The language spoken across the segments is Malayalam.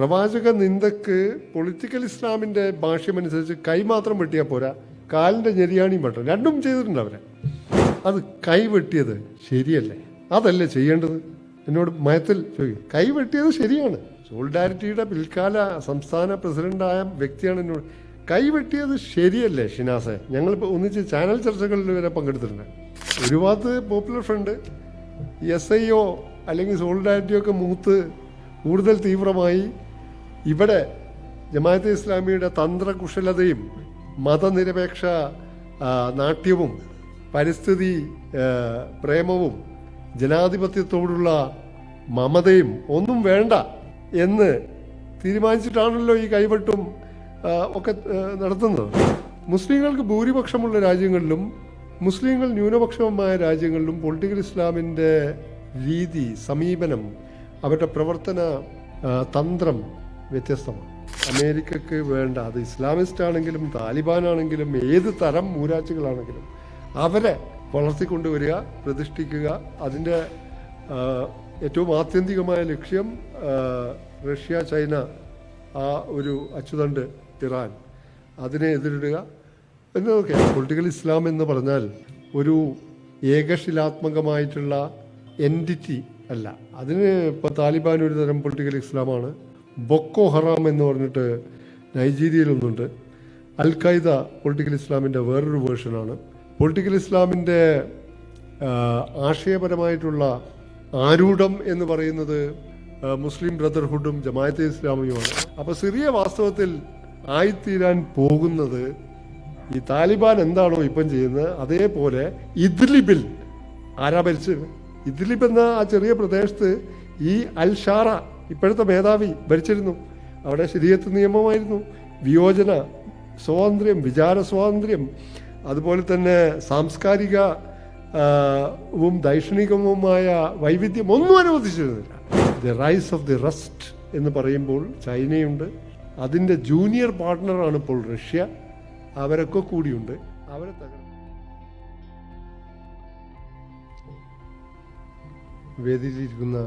പ്രവാചക നിന്ദക്ക് പൊളിറ്റിക്കൽ ഇസ്ലാമിൻ്റെ ഭാഷ്യമനുസരിച്ച് കൈ മാത്രം വെട്ടിയാൽ പോരാ, കാലിൻ്റെ ഞെരിയാണിയും വെട്ടണം. രണ്ടും ചെയ്തിട്ടുണ്ട് അവരെ. അത് കൈ വെട്ടിയത് ശരിയല്ലേ? അതല്ലേ ചെയ്യേണ്ടത്? എന്നോട് മയത്തിൽ ചോദിക്കും. കൈ വെട്ടിയത് ശരിയാണ്. സോളിഡാരിറ്റിയുടെ പിൽക്കാല സംസ്ഥാന പ്രസിഡന്റായ വ്യക്തിയാണ് എന്നോട്. കൈ വെട്ടിയത് ശരിയല്ലേ ഷിനാസെ? ഞങ്ങളിപ്പോൾ ഒന്നിച്ച് ചാനൽ ചർച്ചകളിൽ വരെ പങ്കെടുത്തിട്ടുണ്ട്. ഒരു ഭാഗത്ത് പോപ്പുലർ ഫ്രണ്ട് SIO അല്ലെങ്കിൽ സോളിഡാരിറ്റിയൊക്കെ മൂത്ത് കൂടുതൽ തീവ്രമായി ഇവിടെ ജമാഅത്തെ ഇസ്ലാമിയുടെ തന്ത്രകുശലതയും മതനിരപേക്ഷ നാട്യവും പരിസ്ഥിതി പ്രേമവും ജനാധിപത്യത്തോടുള്ള മമതയും ഒന്നും വേണ്ട എന്ന് തീരുമാനിച്ചിട്ടാണല്ലോ ഈ കൈവെട്ടും ഒക്കെ നടത്തുന്നത്. മുസ്ലിങ്ങൾക്ക് ഭൂരിപക്ഷമുള്ള രാജ്യങ്ങളിലും മുസ്ലിങ്ങൾ ന്യൂനപക്ഷമായ രാജ്യങ്ങളിലും പൊളിറ്റിക്കൽ ഇസ്ലാമിൻ്റെ രീതി, സമീപനം, അവരുടെ പ്രവർത്തന തന്ത്രം വ്യത്യസ്തമാണ്. അമേരിക്കക്ക് വേണ്ട, അത് ഇസ്ലാമിസ്റ്റ് ആണെങ്കിലും താലിബാൻ ആണെങ്കിലും ഏത് തരം മൂരാച്ചുകളാണെങ്കിലും അവരെ വളർത്തിക്കൊണ്ടുവരിക, പ്രതിഷ്ഠിക്കുക. അതിൻ്റെ ഏറ്റവും ആത്യന്തികമായ ലക്ഷ്യം റഷ്യ, ചൈന, ആ ഒരു അച്ചുതണ്ട് ഇറാൻ, അതിനെ എതിരിടുക എന്നതൊക്കെ. പൊളിറ്റിക്കൽ ഇസ്ലാം എന്ന് പറഞ്ഞാൽ ഒരു ഏകശിലാത്മകമായിട്ടുള്ള എൻറ്റിറ്റി അല്ല. അതിന് ഇപ്പോൾ താലിബാൻ ഒരു തരം പൊളിറ്റിക്കൽ ഇസ്ലാമാണ്. ബൊക്കോ ഹറാം എന്ന് പറഞ്ഞിട്ട് നൈജീരിയയിലൊന്നുണ്ട്. അൽ ഖൈദ പൊളിറ്റിക്കൽ ഇസ്ലാമിൻ്റെ വേറൊരു വേർഷനാണ്. പൊളിറ്റിക്കൽ ഇസ്ലാമിൻ്റെ ആശയപരമായിട്ടുള്ള ആരൂഢം എന്ന് പറയുന്നത് മുസ്ലിം ബ്രദർഹുഡും ജമാഅത്തെ ഇസ്ലാമിയുമാണ്. അപ്പോൾ സിറിയ വാസ്തവത്തിൽ ആയിത്തീരാൻ പോകുന്നത് ഈ താലിബാൻ എന്താണോ ഇപ്പം ചെയ്യുന്നത് അതേപോലെ ഇദ്ലിബിൽ ആരാ ഭരിച്ചത്? ഇദ്ലിബ് എന്ന ആ ചെറിയ പ്രദേശത്ത് ഈ അൽ ഷാറ ഇപ്പോഴത്തെ മേധാവി ഭരിച്ചിരുന്നു. അവിടെ ശരീഅത്ത് നിയമമായിരുന്നു. വിയോജന സ്വാതന്ത്ര്യം, വിചാര സ്വാതന്ത്ര്യം, അതുപോലെ തന്നെ സാംസ്കാരികവും ദൈക്ഷണികവുമായ വൈവിധ്യം ഒന്നും അനുവദിച്ചിരുന്നില്ല. The rise of the rest എന്ന് പറയുമ്പോൾ ചൈനയുണ്ട്. അതിൻ്റെ ജൂനിയർ പാർട്ട്ണറാണ് ഇപ്പോൾ റഷ്യ. അവരൊക്കെ കൂടിയുണ്ട്. അവരെ വേദിയിലിരിക്കുന്ന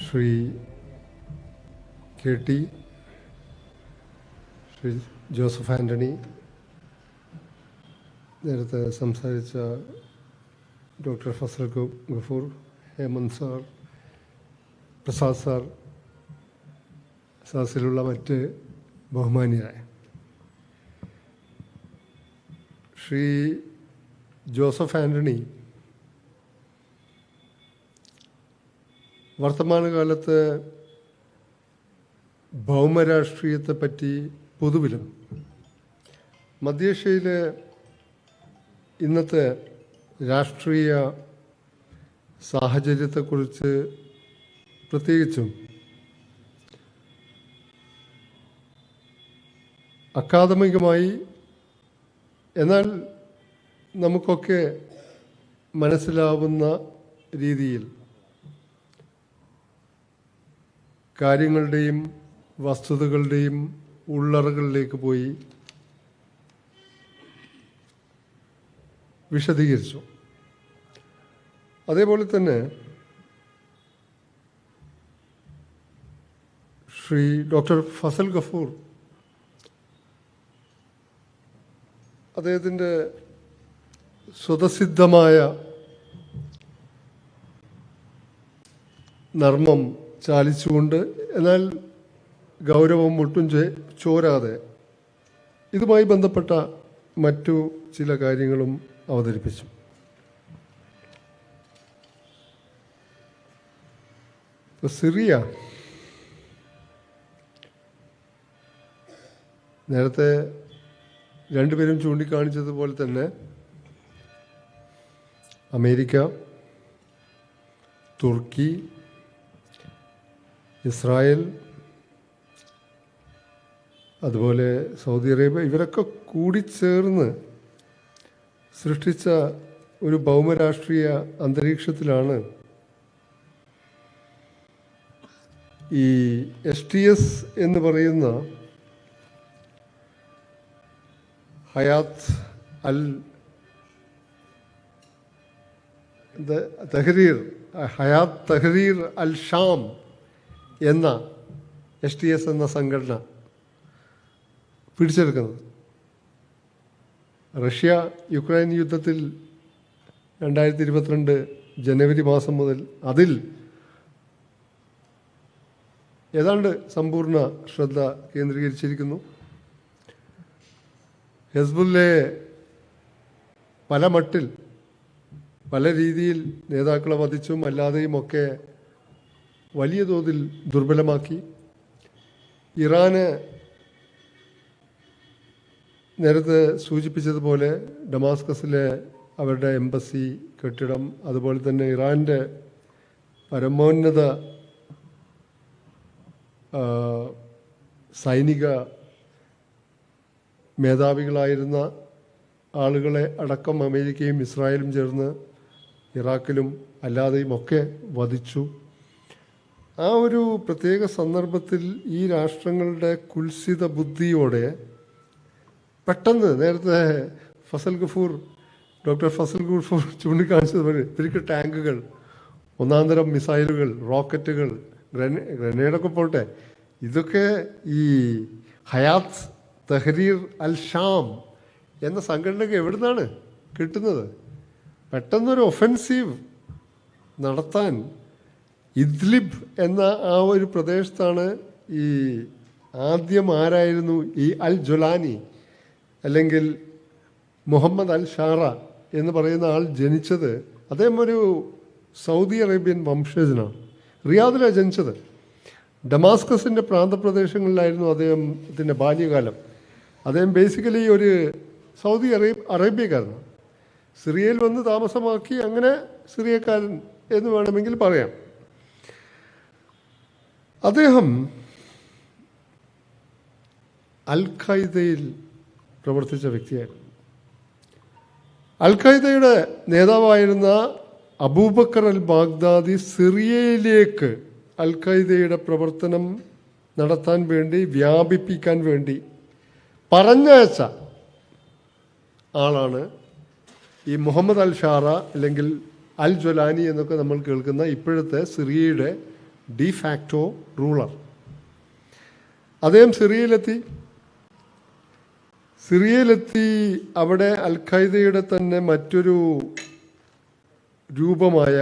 ശ്രീ KT, ശ്രീ ജോസഫ് ആൻ്റണി, നേരത്തെ സംസാരിച്ച doctor Fazal Gafoor, Hemant sir, Prasad sir, സാസിലുള്ള മറ്റ് ബഹുമാന്യരായ ശ്രീ ജോസഫ് ആൻ്റണി വർത്തമാനകാലത്ത് ഭൗമരാഷ്ട്രീയത്തെപ്പറ്റി പൊതുവിലും മധ്യേഷ്യയിലെ ഇന്നത്തെ രാഷ്ട്രീയ സാഹചര്യത്തെക്കുറിച്ച് പ്രത്യേകിച്ചും അക്കാദമികമായി എന്നാൽ നമുക്കൊക്കെ മനസ്സിലാവുന്ന രീതിയിൽ കാര്യങ്ങളുടെയും വസ്തുതകളുടെയും ഉള്ളറകളിലേക്ക് പോയി വിശദീകരിച്ചു. അതേപോലെ തന്നെ ശ്രീ ഡോക്ടർ ഫസൽ ഗഫൂർ അദ്ദേഹത്തിൻ്റെ സ്വതസിദ്ധമായ നർമ്മം ചാലിച്ചുകൊണ്ട് എന്നാൽ ഗൗരവം ഒട്ടും ചോരാതെ ഇതുമായി ബന്ധപ്പെട്ട മറ്റു ചില കാര്യങ്ങളും അവതരിപ്പിച്ചു. സിറിയ നേരത്തെ രണ്ടുപേരും ചൂണ്ടിക്കാണിച്ചതുപോലെ തന്നെ അമേരിക്ക, തുർക്കി, ഇസ്രായേൽ, അതുപോലെ സൗദി അറേബ്യ ഇവരൊക്കെ കൂടിച്ചേർന്ന് സൃഷ്ടിച്ച ഒരു ഭൗമരാഷ്ട്രീയ അന്തരീക്ഷത്തിലാണ് ഈ STS എന്ന് പറയുന്ന ഹയാത്ത് അൽ തെഹ്രീർ ഹയാത്ത് തെഹ്രീർ അൽ ഷാം എന്ന STS എന്ന സംഘടന പിടിച്ചെടുക്കുന്നത്. റഷ്യ യുക്രൈൻ യുദ്ധത്തിൽ 2022 ജനുവരി മാസം മുതൽ അതിൽ ഏതാണ്ട് സമ്പൂർണ്ണ ശ്രദ്ധ കേന്ദ്രീകരിച്ചിരിക്കുന്നു. ഹെസ്ബുല്ലയെ പല മട്ടിൽ പല രീതിയിൽ നേതാക്കളെ വധിച്ചും അല്ലാതെയുമൊക്കെ വലിയ തോതിൽ ദുർബലമാക്കി. ഇറാന് നേരത്തെ സൂചിപ്പിച്ചതുപോലെ ഡമാസ്കസിലെ അവരുടെ എംബസി കെട്ടിടം, അതുപോലെ തന്നെ ഇറാൻ്റെ പരമോന്നത സൈനിക മേധാവികളായിരുന്ന ആളുകളെ അടക്കം അമേരിക്കയും ഇസ്രായേലും ചേർന്ന് ഇറാഖിലും അല്ലാതെയും ഒക്കെ വധിച്ചു. ആ ഒരു പ്രത്യേക സന്ദർഭത്തിൽ ഈ രാഷ്ട്രങ്ങളുടെ കുൽസിത ബുദ്ധിയോടെ പെട്ടെന്ന് നേരത്തെ ഡോക്ടർ ഫസൽ ഗഫൂർ ചൂണ്ടിക്കാണിച്ചതുപോലെ ഇവർക്ക് ടാങ്കുകൾ, ഒന്നാന്തരം മിസൈലുകൾ, റോക്കറ്റുകൾ, ഗ്രനേഡൊക്കെ പോട്ടെ, ഇതൊക്കെ ഈ ഹയാത്ത് തെഹ്രീർ അൽ ഷാം എന്ന സംഘടനയ്ക്ക് എവിടുന്നാണ് കിട്ടുന്നത്? പെട്ടെന്നൊരു ഒഫൻസീവ് നടത്താൻ ഇദ്ലിബ് എന്ന ആ ഒരു പ്രദേശത്താണ് ഈ ആദ്യം ആരായിരുന്നു ഈ അൽ ജൊലാനി അല്ലെങ്കിൽ മുഹമ്മദ് അൽ ഷാറ എന്ന് പറയുന്ന ആൾ ജനിച്ചത്. അദ്ദേഹം ഒരു സൗദി അറേബ്യൻ വംശജനാണ്. റിയാദിലാണ് ജനിച്ചത്. ഡമാസ്കസിൻ്റെ പ്രാന്തപ്രദേശങ്ങളിലായിരുന്നു അദ്ദേഹത്തിൻ്റെ ബാല്യകാലം. അദ്ദേഹം ബേസിക്കലി ഒരു സൗദി അറേബ്യക്കാരനാണ്. സിറിയയിൽ വന്ന് താമസമാക്കി, അങ്ങനെ സിറിയക്കാരൻ എന്ന് വേണമെങ്കിൽ പറയാം. അദ്ദേഹം അൽ ഖൈദയിൽ പ്രവർത്തിച്ച വ്യക്തിയായിരുന്നു. അൽ ഖൈദയുടെ നേതാവായിരുന്ന അബൂബക്കർ അൽ ബാഗ്ദാദി സിറിയയിലേക്ക് അൽ ഖൈദയുടെ പ്രവർത്തനം നടത്താൻ വേണ്ടി, വ്യാപിപ്പിക്കാൻ വേണ്ടി പറഞ്ഞയച്ച ആളാണ് ഈ മുഹമ്മദ് അൽ ഷാറ അല്ലെങ്കിൽ അൽ ജൊലാനി എന്നൊക്കെ നമ്മൾ കേൾക്കുന്ന ഇപ്പോഴത്തെ സിറിയയുടെ ഡിഫാക്റ്റോ റൂളർ. അദ്ദേഹം സിറിയയിലെത്തി അവിടെ അൽ ഖൈദയുടെ തന്നെ മറ്റൊരു രൂപമായ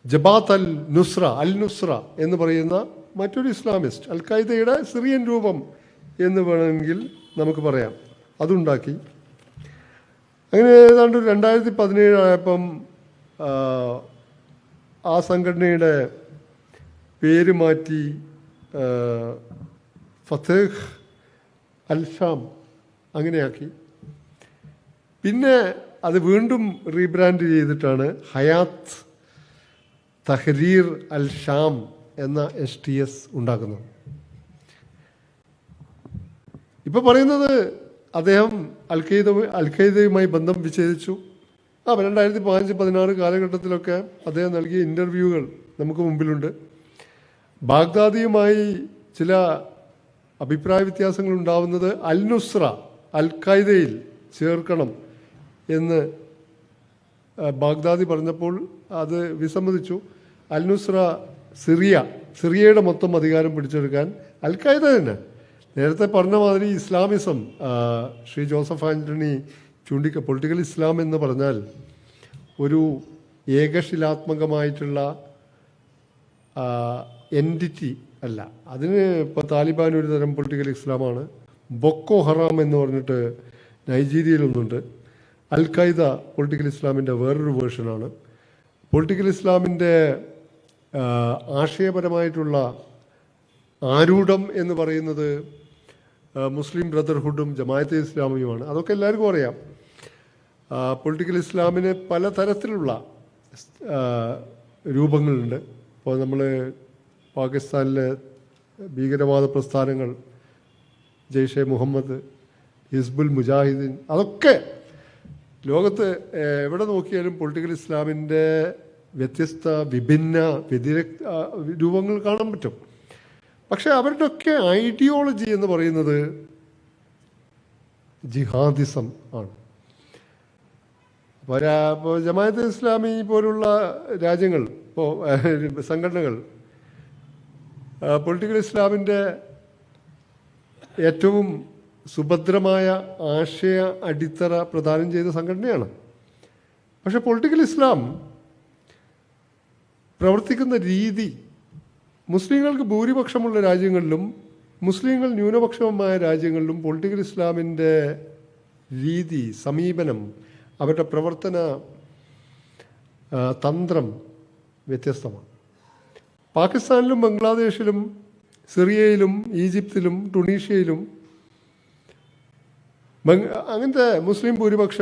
ജബാത്ത് അൽ നുസ്ര എന്ന് പറയുന്ന മറ്റൊരു ഇസ്ലാമിസ്റ്റ്, അൽ ഖൈദയുടെ സിറിയൻ രൂപം എന്ന് വേണമെങ്കിൽ നമുക്ക് പറയാം, അതുണ്ടാക്കി. അങ്ങനെ ഏതാണ്ട് 2017 ആയപ്പം ആ സംഘടനയുടെ പേര് മാറ്റി ഫത്തേഹ് അൽ ഷാം അങ്ങനെയാക്കി. പിന്നെ അത് വീണ്ടും റീബ്രാൻഡ് ചെയ്തിട്ടാണ് ഹയാത്ത് തഹ്രീർ അൽ ഷാം എന്ന STS ഉണ്ടാക്കുന്നത്. ഇപ്പം പറയുന്നത് അദ്ദേഹം അൽ ഖൈദയുമായി ബന്ധം വിച്ഛേദിച്ചു. 2015-16 കാലഘട്ടത്തിലൊക്കെ അദ്ദേഹം നൽകിയ ഇൻ്റർവ്യൂകൾ നമുക്ക് മുമ്പിലുണ്ട്. ബാഗ്ദാദിയുമായി ചില അഭിപ്രായ വ്യത്യാസങ്ങൾ ഉണ്ടാവുന്നത് അൽ നുസ്ര അൽ ഖൈദയിൽ ചേർക്കണം എന്ന് ബാഗ്ദാദി പറഞ്ഞപ്പോൾ അത് വിസമ്മതിച്ചു. അൽ നുസ്ര സിറിയയുടെ മൊത്തം അധികാരം പിടിച്ചെടുക്കാൻ അൽ ഖൈദ തന്നെ നേരത്തെ പറഞ്ഞ മാതിരി ഇസ്ലാമിസം, ശ്രീ ജോസഫ് ആൻ്റണി പൊളിറ്റിക്കൽ ഇസ്ലാം എന്ന് പറഞ്ഞാൽ ഒരു ഏകശിലാത്മകമായിട്ടുള്ള എൻറ്റിറ്റി അല്ല. അതിന് ഇപ്പോൾ താലിബാൻ ഒരു തരം പൊളിറ്റിക്കൽ ഇസ്ലാമാണ്. ബൊക്കോ ഹറാം എന്ന് പറഞ്ഞിട്ട് നൈജീരിയയിലൊന്നുണ്ട്. അൽ ഖൈദ പൊളിറ്റിക്കൽ ഇസ്ലാമിൻ്റെ വേറൊരു വേർഷനാണ്. പൊളിറ്റിക്കൽ ഇസ്ലാമിൻ്റെ ആശയപരമായിട്ടുള്ള ആരൂഢം എന്ന് പറയുന്നത് മുസ്ലിം ബ്രദർഹുഡും ജമായത്തെ ഇസ്ലാമിയുമാണ്. അതൊക്കെ എല്ലാവർക്കും അറിയാം. പൊളിറ്റിക്കൽ ഇസ്ലാമിന് പല തരത്തിലുള്ള രൂപങ്ങളുണ്ട്. ഇപ്പോൾ നമ്മൾ പാകിസ്ഥാനിലെ ഭീകരവാദ പ്രസ്ഥാനങ്ങൾ, ജയ്ഷെ മുഹമ്മദ്, ഹിസ്ബുൽ മുജാഹിദീൻ, അതൊക്കെ ലോകത്ത് എവിടെ നോക്കിയാലും പൊളിറ്റിക്കൽ ഇസ്ലാമിൻ്റെ വ്യത്യസ്ത വിഭിന്ന രൂപങ്ങൾ കാണാൻ പറ്റും. പക്ഷെ അവരുടെയൊക്കെ ഐഡിയോളജി എന്ന് പറയുന്നത് ജിഹാദിസം ആണ്. ഇപ്പോൾ ജമാഅത്തെ ഇസ്ലാമി പോലുള്ള രാജ്യങ്ങൾ, ഇപ്പോൾ സംഘടനകൾ പൊളിറ്റിക്കൽ ഇസ്ലാമിൻ്റെ ഏറ്റവും സുഭദ്രമായ ആശയ അടിത്തറ പ്രദാനം ചെയ്ത സംഘടനയാണ്. പക്ഷേ പൊളിറ്റിക്കൽ ഇസ്ലാം പ്രവർത്തിക്കുന്ന രീതി മുസ്ലിങ്ങൾക്ക് ഭൂരിപക്ഷമുള്ള രാജ്യങ്ങളിലും മുസ്ലിങ്ങൾ ന്യൂനപക്ഷമായ രാജ്യങ്ങളിലും പൊളിറ്റിക്കൽ ഇസ്ലാമിൻ്റെ രീതി, സമീപനം, അവരുടെ പ്രവർത്തന തന്ത്രം വ്യത്യസ്തമാണ്. പാകിസ്ഥാനിലും ബംഗ്ലാദേശിലും സിറിയയിലും ഈജിപ്തിലും ടുണീഷ്യയിലും അങ്ങനത്തെ മുസ്ലിം ഭൂരിപക്ഷ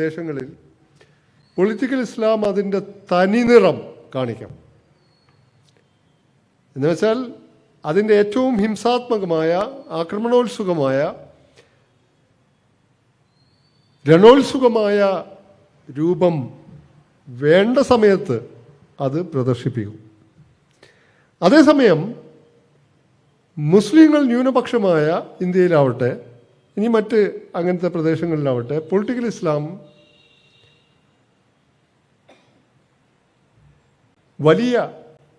ദേശങ്ങളിൽ പൊളിറ്റിക്കൽ ഇസ്ലാം അതിൻ്റെ തനിനിറം കാണിക്കാം. എന്നുവെച്ചാൽ അതിൻ്റെ ഏറ്റവും ഹിംസാത്മകമായ, ആക്രമണോത്സുകമായ, രണോത്സുകമായ രൂപം വേണ്ട സമയത്ത് അത് പ്രദർശിപ്പിക്കും. അതേസമയം മുസ്ലിങ്ങൾ ന്യൂനപക്ഷമായ ഇന്ത്യയിലാവട്ടെ, ഇനി മറ്റ് അങ്ങനത്തെ പ്രദേശങ്ങളിലാവട്ടെ, പൊളിറ്റിക്കൽ ഇസ്ലാം വലിയ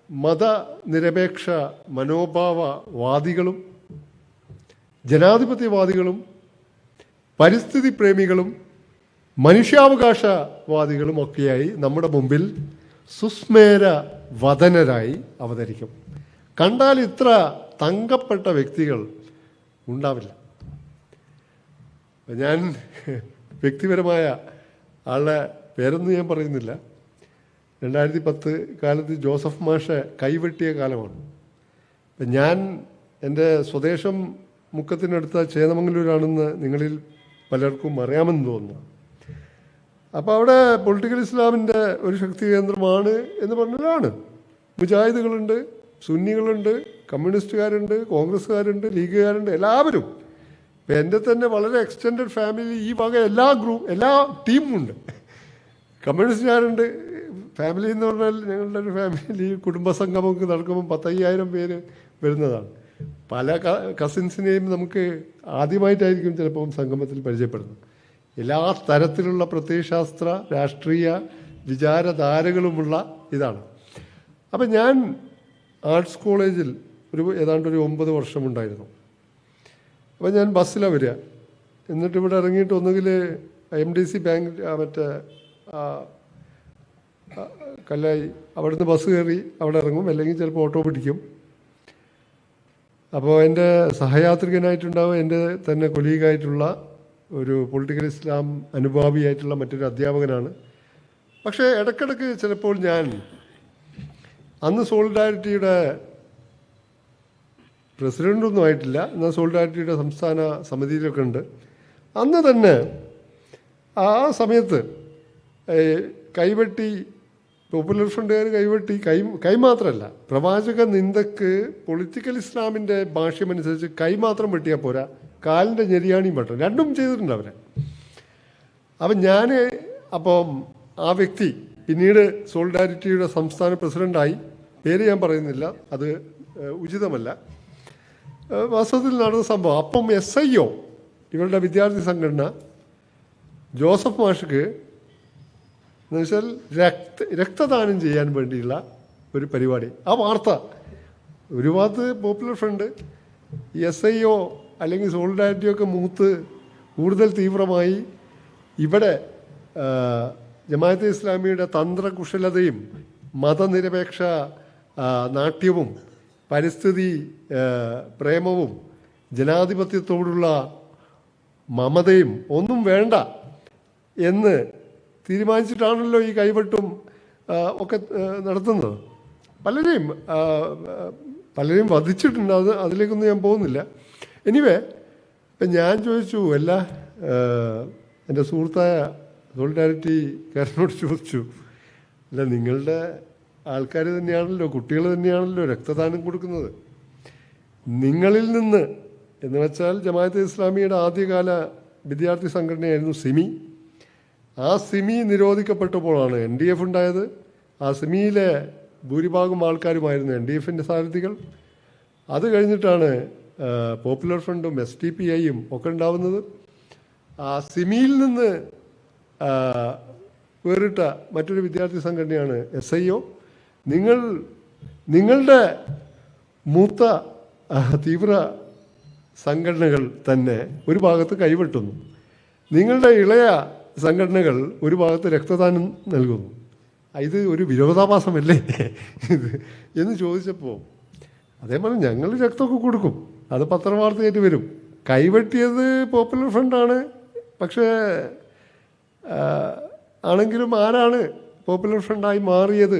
മതനിരപേക്ഷ മനോഭാവവാദികളും ജനാധിപത്യവാദികളും പരിസ്ഥിതി പ്രേമികളും മനുഷ്യാവകാശവാദികളും ഒക്കെയായി നമ്മുടെ മുമ്പിൽ സുസ്മേര വദനരായി അവതരിക്കും. കണ്ടാൽ ഇത്ര തങ്കപ്പെട്ട വ്യക്തികൾ ഉണ്ടാവില്ല. ഞാൻ വ്യക്തിപരമായ ആളുടെ പേരൊന്നും ഞാൻ പറയുന്നില്ല. 2010 കാലത്ത് ജോസഫ് മാഷെ കൈവെട്ടിയ കാലമാണ്. അപ്പം ഞാൻ എൻ്റെ സ്വദേശം മുക്കത്തിനടുത്ത ചേന്നമംഗലൂരാണെന്ന് നിങ്ങളിൽ പലർക്കും അറിയാമെന്ന് തോന്നുന്നു. അപ്പോൾ അവിടെ പൊളിറ്റിക്കൽ ഇസ്ലാമിൻ്റെ ഒരു ശക്തി കേന്ദ്രമാണ് എന്ന് പറഞ്ഞതാണ്. മുജാഹിദുകളുണ്ട്, സുന്നികളുണ്ട്, കമ്മ്യൂണിസ്റ്റുകാരുണ്ട്, കോൺഗ്രസ്സുകാരുണ്ട്, ലീഗുകാരുണ്ട്, എല്ലാവരും. ഇപ്പം എൻ്റെ തന്നെ വളരെ എക്സ്റ്റെൻഡഡ് ഫാമിലി ഈ വക എല്ലാ ടീമുമുണ്ട്. കമ്മ്യൂണിസ്റ്റുകാരുണ്ട്. ഫാമിലി എന്ന് പറഞ്ഞാൽ ഞങ്ങളുടെ ഒരു ഫാമിലി കുടുംബസംഗമമൊക്കെ നടക്കുമ്പോൾ 10,000 പേര് വരുന്നതാണ്. പല കസിൻസിനെയും നമുക്ക് ആദ്യമായിട്ടായിരിക്കും ചിലപ്പം സംഗമത്തിൽ പരിചയപ്പെടുന്നത്. എല്ലാ തരത്തിലുള്ള പ്രത്യയശാസ്ത്ര, രാഷ്ട്രീയ വിചാരധാരകളുമുള്ള ഇതാണ്. അപ്പം ഞാൻ ആർട്സ് കോളേജിൽ ഏതാണ്ട് ഒരു 9 വർഷമുണ്ടായിരുന്നു. അപ്പം ഞാൻ ബസ്സിലാണ് വരിക. എന്നിട്ട് ഇവിടെ ഇറങ്ങിയിട്ട് ഒന്നുകിൽ MDC ബാങ്ക് മറ്റേ കല്ലായി അവിടുന്ന് ബസ് കയറി അവിടെ ഇറങ്ങും, അല്ലെങ്കിൽ ചിലപ്പോൾ ഓട്ടോ പിടിക്കും. അപ്പോൾ എൻ്റെ സഹയാത്രികനായിട്ടുണ്ടാവും എൻ്റെ തന്നെ കൊലീഗായിട്ടുള്ള ഒരു പൊളിറ്റിക്കൽ ഇസ്ലാം അനുഭാവിയായിട്ടുള്ള മറ്റൊരു അധ്യാപകനാണ്. പക്ഷേ ഇടയ്ക്കിടയ്ക്ക് ചിലപ്പോൾ ഞാൻ അന്ന് സോളിഡാരിറ്റിയുടെ പ്രസിഡൻ്റൊന്നും ആയിട്ടില്ല, എന്നാൽ സോളിഡാരിറ്റിയുടെ സംസ്ഥാന സമിതിയിലൊക്കെ ഉണ്ട്. അന്ന് തന്നെ ആ സമയത്ത് കൈവെട്ടി, പോപ്പുലർ ഫ്രണ്ടുകാർ കൈവെട്ടി, കൈ മാത്രമല്ല, പ്രവാചക നിന്ദക്ക് പൊളിറ്റിക്കൽ ഇസ്ലാമിൻ്റെ ഭാഷ്യമനുസരിച്ച് കൈ മാത്രം വെട്ടിയാൽ പോരാ, കാലിൻ്റെ ഞെരിയാണിയും വെട്ടണം, രണ്ടും ചെയ്തിട്ടുണ്ട് അവരെ. അപ്പം ആ വ്യക്തി പിന്നീട് സോളിഡാരിറ്റിയുടെ സംസ്ഥാന പ്രസിഡൻ്റായി. പേര് ഞാൻ പറയുന്നില്ല, അത് ഉചിതമല്ല. വാസ്തവത്തിൽ നടന്ന സംഭവം. അപ്പം SIO ഇവരുടെ വിദ്യാർത്ഥി സംഘടന ജോസഫ് മാഷ്ക്ക് എന്ന് വെച്ചാൽ രക്തദാനം ചെയ്യാൻ വേണ്ടിയുള്ള ഒരു പരിപാടി. ആ വാർത്ത ഒരു ഭാഗത്ത് പോപ്പുലർ ഫ്രണ്ട്, SIO അല്ലെങ്കിൽ സോളിഡാരിറ്റിയൊക്കെ മൂത്ത് കൂടുതൽ തീവ്രമായി ഇവിടെ ജമാഅത്തെ ഇസ്ലാമിയുടെ തന്ത്രകുശലതയും മതനിരപേക്ഷ നാട്യവും പരിസ്ഥിതി പ്രേമവും ജനാധിപത്യത്തോടുള്ള മമതയും ഒന്നും വേണ്ട എന്ന് തീരുമാനിച്ചിട്ടാണല്ലോ ഈ കൈവെട്ടും ഒക്കെ നടത്തുന്നത്. പലരെയും വധിച്ചിട്ടുണ്ട്. അതിലേക്കൊന്നും ഞാൻ പോകുന്നില്ല. എനിവേ, ഇപ്പം ഞാൻ ചോദിച്ചു, എൻ്റെ സുഹൃത്തായ സോളിഡാരിറ്റിക്കാരനോട് ചോദിച്ചു, അല്ല നിങ്ങളുടെ ആൾക്കാർ തന്നെയാണല്ലോ, കുട്ടികൾ തന്നെയാണല്ലോ രക്തദാനം കൊടുക്കുന്നത്, നിങ്ങളിൽ നിന്ന് എന്ന് വെച്ചാൽ ജമാഅത്തെ ഇസ്ലാമിയുടെ ആദ്യകാല വിദ്യാർത്ഥി സംഘടനയായിരുന്നു സിമി. ആ സിമി നിരോധിക്കപ്പെട്ടപ്പോഴാണ് NDF ഉണ്ടായത്. ആ സിമിയിലെ ഭൂരിഭാഗം ആൾക്കാരുമായിരുന്നു NDFൻ്റെ സാരഥികൾ. അത് കഴിഞ്ഞിട്ടാണ് പോപ്പുലർ ഫ്രണ്ടും SDPIയും ഒക്കെ ഉണ്ടാവുന്നത്. ആ സിമിയിൽ നിന്ന് വേറിട്ട മറ്റൊരു വിദ്യാർത്ഥി സംഘടനയാണ് SIO. നിങ്ങളുടെ മൂത്ത തീവ്ര സംഘടനകൾ തന്നെ ഒരു ഭാഗത്ത് കൈവെട്ടുന്നു, നിങ്ങളുടെ ഇളയ സംഘടനകൾ ഒരു ഭാഗത്ത് രക്തദാനം നൽകുന്നു. ഇത് ഒരു വിരോധാഭാസമല്ലേ എന്ന് ചോദിച്ചപ്പോൾ അതേ പറഞ്ഞ് ഞങ്ങൾ രക്തമൊക്കെ കൊടുക്കും, അത് പത്രവാർത്തയായിട്ട് വരും. കൈവെട്ടിയത് പോപ്പുലർ ഫ്രണ്ടാണ്. പക്ഷേ ആണെങ്കിലും ആരാണ് പോപ്പുലർ ഫ്രണ്ടായി മാറിയത്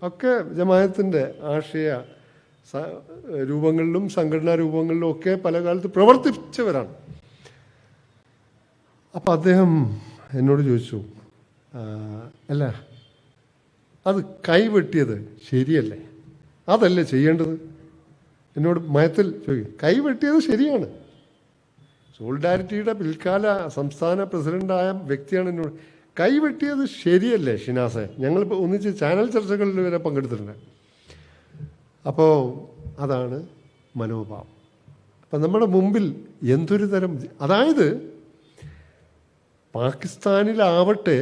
ഒക്കെ ജമാഅത്തിൻ്റെ ആശയ രൂപങ്ങളിലും സംഘടനാ രൂപങ്ങളിലും ഒക്കെ പല കാലത്ത് പ്രവർത്തിച്ചവരാണ്. അപ്പം അദ്ദേഹം എന്നോട് ചോദിച്ചു, അല്ല അത് കൈവെട്ടിയത് ശരിയല്ലേ, അതല്ലേ ചെയ്യേണ്ടത്? എന്നോട് മയത്തിൽ ചോദിക്കും. കൈവെട്ടിയത് ശരിയാണ്. സോളിഡാരിറ്റിയുടെ പിൽക്കാല സംസ്ഥാന പ്രസിഡൻ്റായ വ്യക്തിയാണ് എന്നോട്, കൈവെട്ടിയത് ശരിയല്ലേ ഷിനാസെ? ഞങ്ങളിപ്പോൾ ഒന്നിച്ച് ചാനൽ ചർച്ചകളിൽ വരെ പങ്കെടുത്തിട്ടുണ്ട്. അപ്പോൾ അതാണ് മനോഭാവം. അപ്പം നമ്മുടെ മുമ്പിൽ എന്തൊരു തരം, അതായത് പാകിസ്ഥാനിലാവട്ടെ,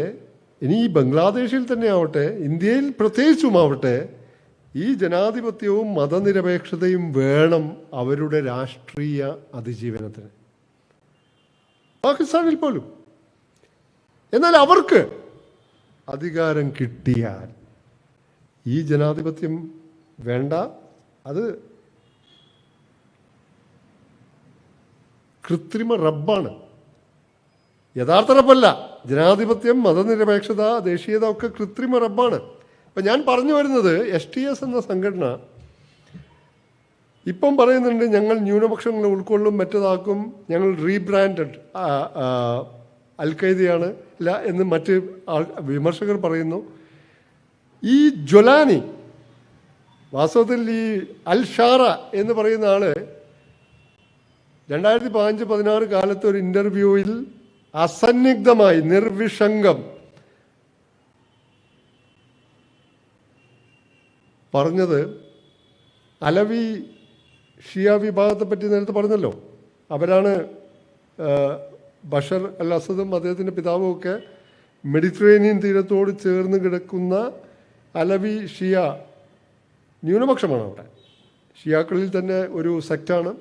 ഇനി ഈ ബംഗ്ലാദേശിൽ തന്നെ ആവട്ടെ, ഇന്ത്യയിൽ പ്രത്യേകിച്ചുമാവട്ടെ, ഈ ജനാധിപത്യവും മതനിരപേക്ഷതയും വേണം അവരുടെ രാഷ്ട്രീയ അതിജീവനത്തിന്. പാകിസ്ഥാനിൽ പോലും. എന്നാൽ അവർക്ക് അധികാരം കിട്ടിയാൽ ഈ ജനാധിപത്യം വേണ്ട, അത് കൃത്രിമ റബ്ബാണ്, യഥാർത്ഥ റബ്ബല്ല. ജനാധിപത്യം, മതനിരപേക്ഷത, ദേശീയത ഒക്കെ കൃത്രിമ റബ്ബാണ്. അപ്പം ഞാൻ പറഞ്ഞു വരുന്നത് STS എന്ന സംഘടന ഇപ്പം പറയുന്നുണ്ട് ഞങ്ങൾ ന്യൂനപക്ഷങ്ങളെ ഉൾക്കൊള്ളും, മറ്റതാക്കും, ഞങ്ങൾ റീബ്രാൻഡഡ് അൽ-ഖൈദയാണ് ഇല്ല എന്ന് മറ്റ് വിമർശകർ പറയുന്നു. ഈ ജൊലാനി വാസ്തവത്തിൽ ഈ അൽ-ഷാറ എന്ന് പറയുന്ന ആള് 2015-16 കാലത്ത് ഒരു ഇന്റർവ്യൂവിൽ അസന്നിഗ്ധമായി നിർവിഷംഗം പറഞ്ഞത്, അലവി ഷിയ വിഭാഗത്തെ പറ്റി നേരത്തെ പറഞ്ഞല്ലോ, അവരാണ് ബഷർ അൽ അസദും അദ്ദേഹത്തിൻ്റെ പിതാവും ഒക്കെ മെഡിറ്ററേനിയൻ തീരത്തോട് ചേർന്ന് കിടക്കുന്ന അലവി ഷിയ ന്യൂനപക്ഷമാണ്. അവിടെ ഷിയാക്കളിൽ തന്നെ ഒരു സെക്റ്റാണ്.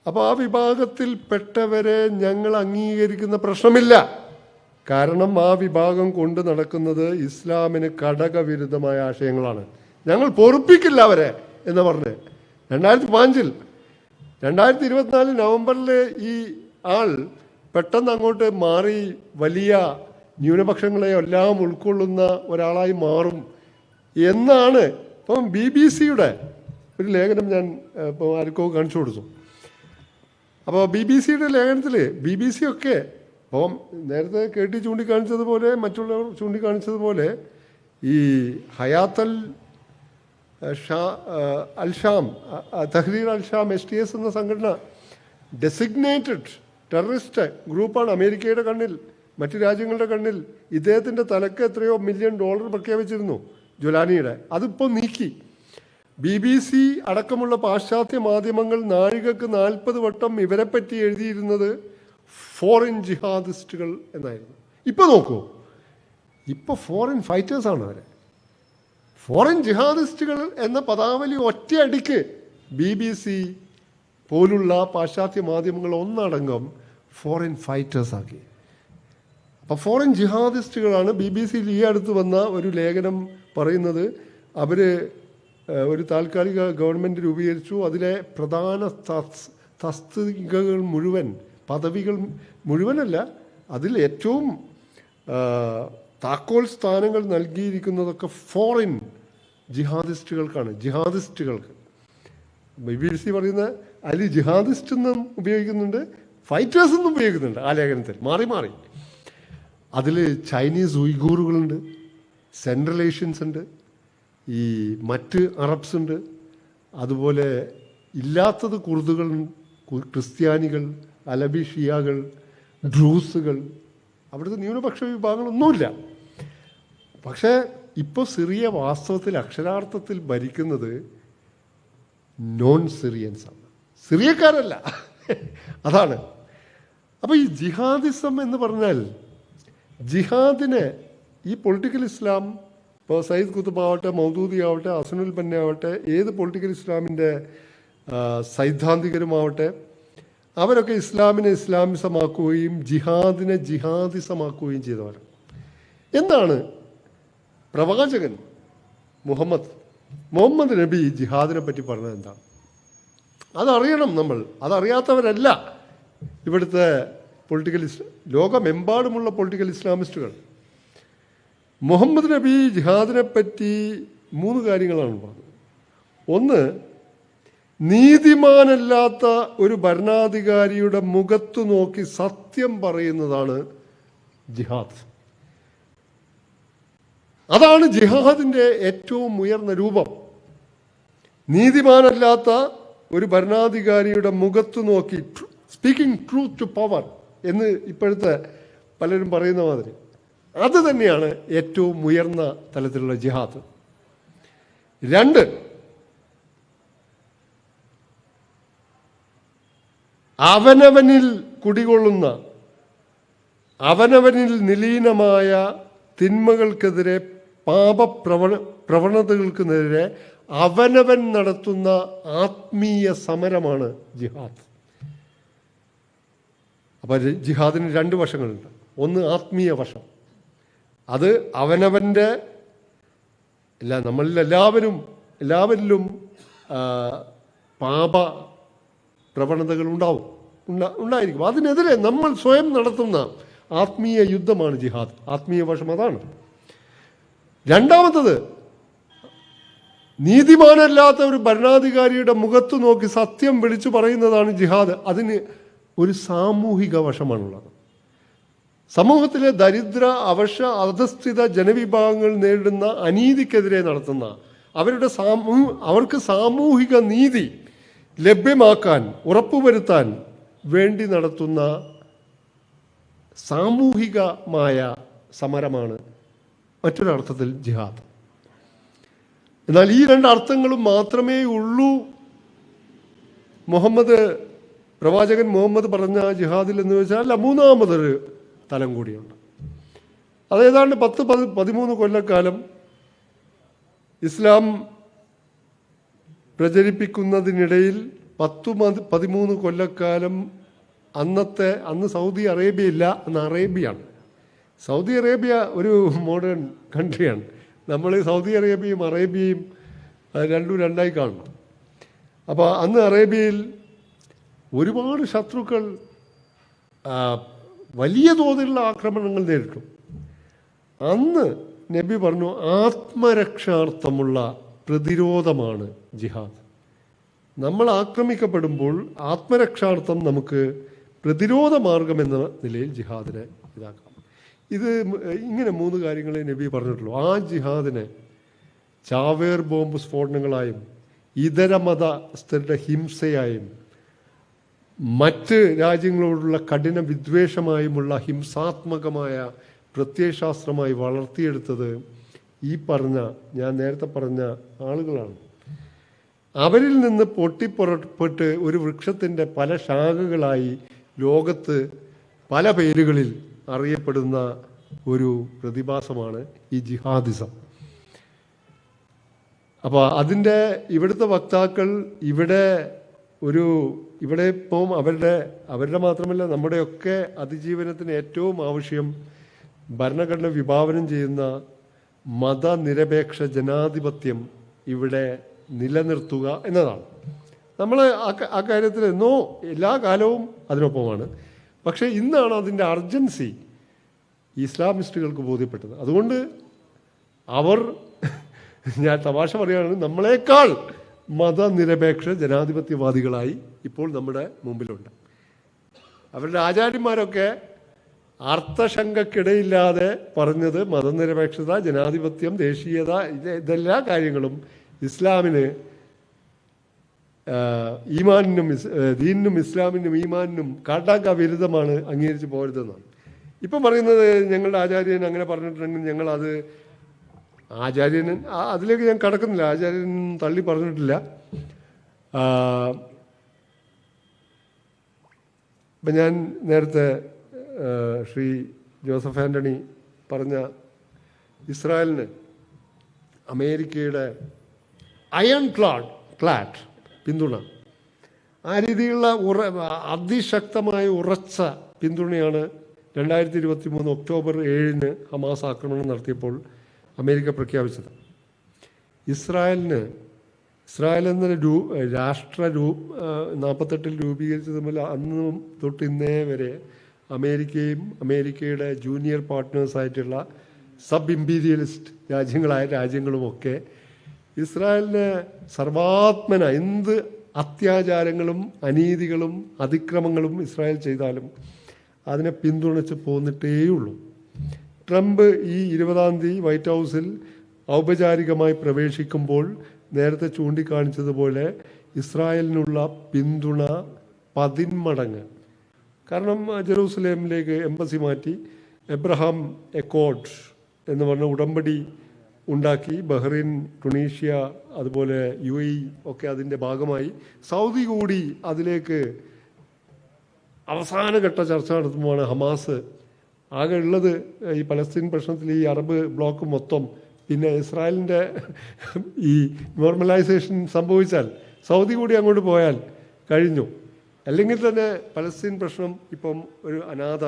അപ്പോൾ ആ വിഭാഗത്തിൽപ്പെട്ടവരെ ഞങ്ങൾ അംഗീകരിക്കുന്ന പ്രശ്നമില്ല. കാരണം ആ വിഭാഗം കൊണ്ട് നടക്കുന്നത് ഇസ്ലാമിന് ഘടകവിരുദ്ധമായ ആശയങ്ങളാണ്. ഞങ്ങൾ പൊറുപ്പിക്കില്ല അവരെ എന്ന് പറഞ്ഞ് 2005-ൽ 2024 നവംബറിൽ ഈ ആൾ പെട്ടെന്ന് അങ്ങോട്ട് മാറി വലിയ ന്യൂനപക്ഷങ്ങളെ എല്ലാം ഉൾക്കൊള്ളുന്ന ഒരാളായി മാറും എന്നാണ്. ഇപ്പം BBC-യുടെ ഒരു ലേഖനം ഞാൻ ഇപ്പോൾ ആർക്കോ കാണിച്ചു കൊടുത്തു. അപ്പോൾ BBC-യുടെ ലേഖനത്തിൽ BBC ഒക്കെ അപ്പം നേരത്തെ കേട്ടി ചൂണ്ടിക്കാണിച്ചതുപോലെ മറ്റുള്ളവർ ചൂണ്ടിക്കാണിച്ചതുപോലെ ഈ ഹയാത്തൽ അൽ-ഷാം, തഹ്രീർ അൽ-ഷാം STS എന്ന സംഘടന ഡെസിഗ്നേറ്റഡ് ടെററിസ്റ്റ് ഗ്രൂപ്പാണ് അമേരിക്കയുടെ കണ്ണിൽ, മറ്റു രാജ്യങ്ങളുടെ കണ്ണിൽ. ഇദ്ദേഹത്തിൻ്റെ തലക്ക് എത്രയോ $1 മില്യൺ പ്രഖ്യാപിച്ചിരുന്നു ജൊലാനിയുടെ, അതിപ്പോൾ നീക്കി. BBC അടക്കമുള്ള പാശ്ചാത്യ മാധ്യമങ്ങൾ നാഴികക്ക് 40 വട്ടം ഇവരെപ്പറ്റി എഴുതിയിരുന്നത് ഫോറിൻ ജിഹാദിസ്റ്റുകൾ എന്നായിരുന്നു. ഇപ്പോൾ നോക്കൂ, ഇപ്പോൾ ഫോറിൻ ഫൈറ്റേഴ്സാണ് അവർ. ഫോറിൻ ജിഹാദിസ്റ്റുകൾ എന്ന പദാവലി ഒറ്റയടിക്ക് BBC പോലുള്ള പാശ്ചാത്യ മാധ്യമങ്ങൾ ഒന്നടങ്കം ഫോറിൻ ഫൈറ്റേഴ്സാക്കി. അപ്പോൾ ഫോറിൻ ജിഹാദിസ്റ്റുകളാണ്. BBC-യിൽ ഈ അടുത്ത് വന്ന ഒരു ലേഖനം പറയുന്നത് അവർ ഒരു താൽക്കാലിക ഗവൺമെൻറ് രൂപീകരിച്ചു. അതിലെ പ്രധാന തസ്തികകൾ മുഴുവൻ, പദവികൾ മുഴുവനല്ല, അതിൽ ഏറ്റവും താക്കോൽ സ്ഥാനങ്ങൾ നൽകിയിരിക്കുന്നതൊക്കെ ഫോറിൻ ജിഹാദിസ്റ്റുകൾക്കാണ്. ജിഹാദിസ്റ്റുകൾക്ക് BBC പറയുന്ന അതിൽ ജിഹാദിസ്റ്റ് എന്നും ഉപയോഗിക്കുന്നുണ്ട്, ഫൈറ്റേഴ്സ് എന്നും ഉപയോഗിക്കുന്നുണ്ട് ആ ലേഖനത്തിൽ, മാറി മാറി. അതിൽ ചൈനീസ് ഉയ്ഗൂറുകളുണ്ട്, സെൻട്രൽ ഏഷ്യൻസ് ഉണ്ട്, ഈ മറ്റ് അറബ്സ് ഉണ്ട്, അതുപോലെ ഇല്ലാത്തത് കുർദുകൾ, ക്രിസ്ത്യാനികൾ, അലബി ഷിയാകൾ, ഡ്രൂസുകൾ, അവിടുത്തെ ന്യൂനപക്ഷ വിഭാഗങ്ങളൊന്നുമില്ല. പക്ഷേ ഇപ്പോൾ സിറിയ വാസ്തവത്തിൽ അക്ഷരാർത്ഥത്തിൽ ഭരിക്കുന്നത് നോൺ സിറിയൻസാണ്, സിറിയക്കാരല്ല. അതാണ്. അപ്പോൾ ഈ ജിഹാദിസം എന്ന് പറഞ്ഞാൽ ജിഹാദിനെ ഈ പൊളിറ്റിക്കൽ ഇസ്ലാം, ഇപ്പോൾ സയ്യിദ് കുത്തുബ് ആവട്ടെ, മൗദൂദി ആവട്ടെ, ഹസനുൽ ബന്ന ആവട്ടെ, ഏത് പൊളിറ്റിക്കൽ ഇസ്ലാമിൻ്റെ സൈദ്ധാന്തികരുമാവട്ടെ, അവരൊക്കെ ഇസ്ലാമിനെ ഇസ്ലാമിസമാക്കുകയും ജിഹാദിനെ ജിഹാദിസമാക്കുകയും ചെയ്തവരാണ്. എന്താണ് പ്രവാചകൻ മുഹമ്മദ് നബി ജിഹാദിനെ പറ്റി പറഞ്ഞത് എന്താണ്? അതറിയണം നമ്മൾ. അതറിയാത്തവരല്ല ഇവിടുത്തെ ലോകമെമ്പാടുമുള്ള പൊളിറ്റിക്കൽ ഇസ്ലാമിസ്റ്റുകൾ. മുഹമ്മദ് നബി ജിഹാദിനെ പറ്റി 3 കാര്യങ്ങളാണ് പറഞ്ഞത്. ഒന്ന്, നീതിമാനല്ലാത്ത ഒരു ഭരണാധികാരിയുടെ മുഖത്തു നോക്കി സത്യം പറയുന്നതാണ് ജിഹാദ്. അതാണ് ജിഹാദിൻ്റെ ഏറ്റവും ഉയർന്ന രൂപം. നീതിമാനല്ലാത്ത ഒരു ഭരണാധികാരിയുടെ മുഖത്തു നോക്കി സ്പീക്കിംഗ് ട്രൂത്ത് ടു പവർ എന്ന് ഇപ്പോഴത്തെ പലരും പറയുന്ന മാതിരി, അത് തന്നെയാണ് ഏറ്റവും ഉയർന്ന തലത്തിലുള്ള ജിഹാദ്. 2, അവനവനിൽ കുടികൊള്ളുന്ന, അവനവനിൽ നിലീനമായ തിന്മകൾക്കെതിരെ, പ്രവണതകൾക്കെതിരെ അവനവൻ നടത്തുന്ന ആത്മീയ സമരമാണ് ജിഹാദ്. അപ്പോൾ ജിഹാദിന് 2 വശങ്ങളുണ്ട്. ഒന്ന് ആത്മീയ വശം, അത് അവനവൻ്റെ എല്ലാവരിലും പാപ പ്രവണതകൾ ഉണ്ടായിരിക്കും. അതിനെതിരെ നമ്മൾ സ്വയം നടത്തുന്ന ആത്മീയ യുദ്ധമാണ് ജിഹാദ്. ആത്മീയ വശം അതാണ്. രണ്ടാമത്തത്, നീതിമാനല്ലാത്ത ഒരു ഭരണാധികാരിയുടെ മുഖത്ത് നോക്കി സത്യം വിളിച്ചു പറയുന്നതാണ് ജിഹാദ്. അതിന് ഒരു സാമൂഹിക വശമാണുള്ളത്. സമൂഹത്തിലെ ദരിദ്ര, അവശ, അധസ്ഥിത ജനവിഭാഗങ്ങൾ നേരിടുന്ന അനീതിക്കെതിരെ നടത്തുന്ന, അവർക്ക് സാമൂഹിക നീതി ലഭ്യമാക്കാൻ, ഉറപ്പുവരുത്താൻ വേണ്ടി നടത്തുന്ന സാമൂഹികമായ സമരമാണ് മറ്റൊരർത്ഥത്തിൽ ജിഹാദ്. എന്നാൽ ഈ 2 അർത്ഥങ്ങളും മാത്രമേ ഉള്ളൂ പ്രവാചകൻ മുഹമ്മദ് പറഞ്ഞ ജിഹാദിൽ എന്ന് വെച്ചാൽ, അല്ല, മൂന്നാമതൊരു തലം കൂടിയുണ്ട്. അത് ഏതാണ്ട് 10-13 കൊല്ലക്കാലം ഇസ്ലാം പ്രചരിപ്പിക്കുന്നതിനിടയിൽ 10-13 കൊല്ലക്കാലം അന്ന് സൗദി അറേബ്യ ഇല്ല, അന്ന് അറേബ്യയാണ്. സൗദി അറേബ്യ ഒരു മോഡേൺ കൺട്രിയാണ്. നമ്മൾ സൗദി അറേബ്യയും അറേബ്യയും രണ്ടായി കാണണം. അപ്പോൾ അന്ന് അറേബ്യയിൽ ഒരുപാട് ശത്രുക്കൾ വലിയ തോതിലുള്ള ആക്രമണങ്ങൾ നേരിട്ടു. അന്ന് നബി പറഞ്ഞു, ആത്മരക്ഷാർത്ഥമുള്ള പ്രതിരോധമാണ് ജിഹാദ്. നമ്മൾ ആക്രമിക്കപ്പെടുമ്പോൾ ആത്മരക്ഷാർത്ഥം നമുക്ക് പ്രതിരോധ മാർഗമെന്ന നിലയിൽ ജിഹാദിനെ ഇതാക്കാം. ഇങ്ങനെ 3 കാര്യങ്ങളെ നബി പറഞ്ഞിട്ടുള്ളൂ. ആ ജിഹാദിനെ ചാവേർ ബോംബ് സ്ഫോടനങ്ങളായും ഇതര മതസ്ഥരുടെ ഹിംസയായും മറ്റ് രാജ്യങ്ങളോടുള്ള കഠിന വിദ്വേഷമായുമുള്ള ഹിംസാത്മകമായ പ്രത്യയശാസ്ത്രമായി വളർത്തിയെടുത്തത് ഞാൻ നേരത്തെ പറഞ്ഞ ആളുകളാണ്. അവരിൽ നിന്ന് പൊട്ടിപ്പുറപ്പെട്ട് ഒരു വൃക്ഷത്തിൻ്റെ പല ശാഖകളായി ലോകത്ത് പല പേരുകളിൽ അറിയപ്പെടുന്ന ഒരു പ്രതിഭാസമാണ് ഈ ജിഹാദിസം. അപ്പോൾ ഇവിടുത്തെ വക്താക്കൾ ഇവിടെ ഇപ്പം അവരുടെ മാത്രമല്ല, നമ്മുടെയൊക്കെ അതിജീവനത്തിന് ഏറ്റവും ആവശ്യം ഭരണഘടന വിഭാവനം ചെയ്യുന്ന മതനിരപേക്ഷ ജനാധിപത്യം ഇവിടെ നിലനിർത്തുക എന്നതാണ്. നമ്മൾ ആ കാര്യത്തിൽ എല്ലാ കാലവും അതിനൊപ്പമാണ്. പക്ഷേ ഇന്നാണ് അതിൻ്റെ അർജൻസി ഇസ്ലാമിസ്റ്റുകൾക്ക് ബോധ്യപ്പെട്ടത്. അതുകൊണ്ട് ഞാൻ തമാശ പറയുകയാണ്, നമ്മളെക്കാൾ മതനിരപേക്ഷ ജനാധിപത്യവാദികളായി ഇപ്പോൾ നമ്മുടെ മുമ്പിലുണ്ട്. അവരുടെ ആചാര്യന്മാരൊക്കെ അർത്ഥശങ്കക്കിടയില്ലാതെ പറഞ്ഞത് മതനിരപേക്ഷത, ജനാധിപത്യം, ദേശീയത, ഇതെല്ലാ കാര്യങ്ങളും ഇസ്ലാമിന്, ദീനിനും ഇസ്ലാമിനും ഈമാനിനും കാട്ടാക്ക വിരുദ്ധമാണ്, അംഗീകരിച്ച് പോരുതെന്നാണ്. ഇപ്പം പറയുന്നത് ഞങ്ങളുടെ ആചാര്യൻ അങ്ങനെ പറഞ്ഞിട്ടുണ്ടെങ്കിൽ ഞങ്ങളത് അതിലേക്ക് ഞാൻ കടക്കുന്നില്ല, ആചാര്യൻ തള്ളി പറഞ്ഞിട്ടില്ല. ഇപ്പം ഞാൻ നേരത്തെ ശ്രീ ജോസഫ് ആൻ്റണി പറഞ്ഞ ഇസ്രായേലിന് അമേരിക്കയുടെ അയൺ ക്ലാഡ് പിന്തുണ, ആ രീതിയിലുള്ള അതിശക്തമായ ഉറച്ച പിന്തുണയാണ് 2023 ഒക്ടോബർ 7 ഹമാസ് ആക്രമണം നടത്തിയപ്പോൾ അമേരിക്ക പ്രഖ്യാപിച്ചത്. ഇസ്രായേൽ എന്ന രാഷ്ട്ര 48 രൂപീകരിച്ചത് മുതൽ അന്നും തൊട്ട് ഇന്നേ വരെ അമേരിക്കയും അമേരിക്കയുടെ ജൂനിയർ പാർട്ട്നേഴ്സായിട്ടുള്ള സബ് ഇമ്പീരിയലിസ്റ്റ് രാജ്യങ്ങളുമൊക്കെ ഇസ്രായേലിനെ സർവാത്മന എന്ത് അത്യാചാരങ്ങളും അനീതികളും അതിക്രമങ്ങളും ഇസ്രായേൽ ചെയ്താലും അതിനെ പിന്തുണച്ച് പോന്നിട്ടേയുള്ളൂ. ട്രംപ് ഈ 20-ാം തീയതി വൈറ്റ് ഹൗസിൽ ഔപചാരികമായി പ്രവേശിക്കുമ്പോൾ നേരത്തെ ചൂണ്ടിക്കാണിച്ചതുപോലെ ഇസ്രായേലിനുള്ള പിന്തുണ 10 മടങ്ങ്. കാരണം ജെറൂസലേമിലേക്ക് എംബസി മാറ്റി, എബ്രഹാം അക്കോർഡ് എന്ന് പറഞ്ഞ ഉടമ്പടി ഉണ്ടാക്കി. ബഹ്റൈൻ, ടുണീഷ്യ, അതുപോലെ UAE ഒക്കെ അതിൻ്റെ ഭാഗമായി. സൗദി കൂടി അതിലേക്ക് അവസാനഘട്ട ചർച്ച നടത്തുമ്പോഴാണ് ഹമാസ് ആകെ ഉള്ളത് ഈ പലസ്തീൻ പ്രശ്നത്തിൽ ഈ അറബ് ബ്ലോക്ക് മൊത്തം, പിന്നെ ഇസ്രായേലിൻ്റെ ഈ നോർമലൈസേഷൻ സംഭവിച്ചാൽ സൗദി കൂടി അങ്ങോട്ട് പോയാൽ കഴിഞ്ഞു. അല്ലെങ്കിൽ തന്നെ പലസ്തീൻ പ്രശ്നം ഇപ്പം ഒരു അനാഥ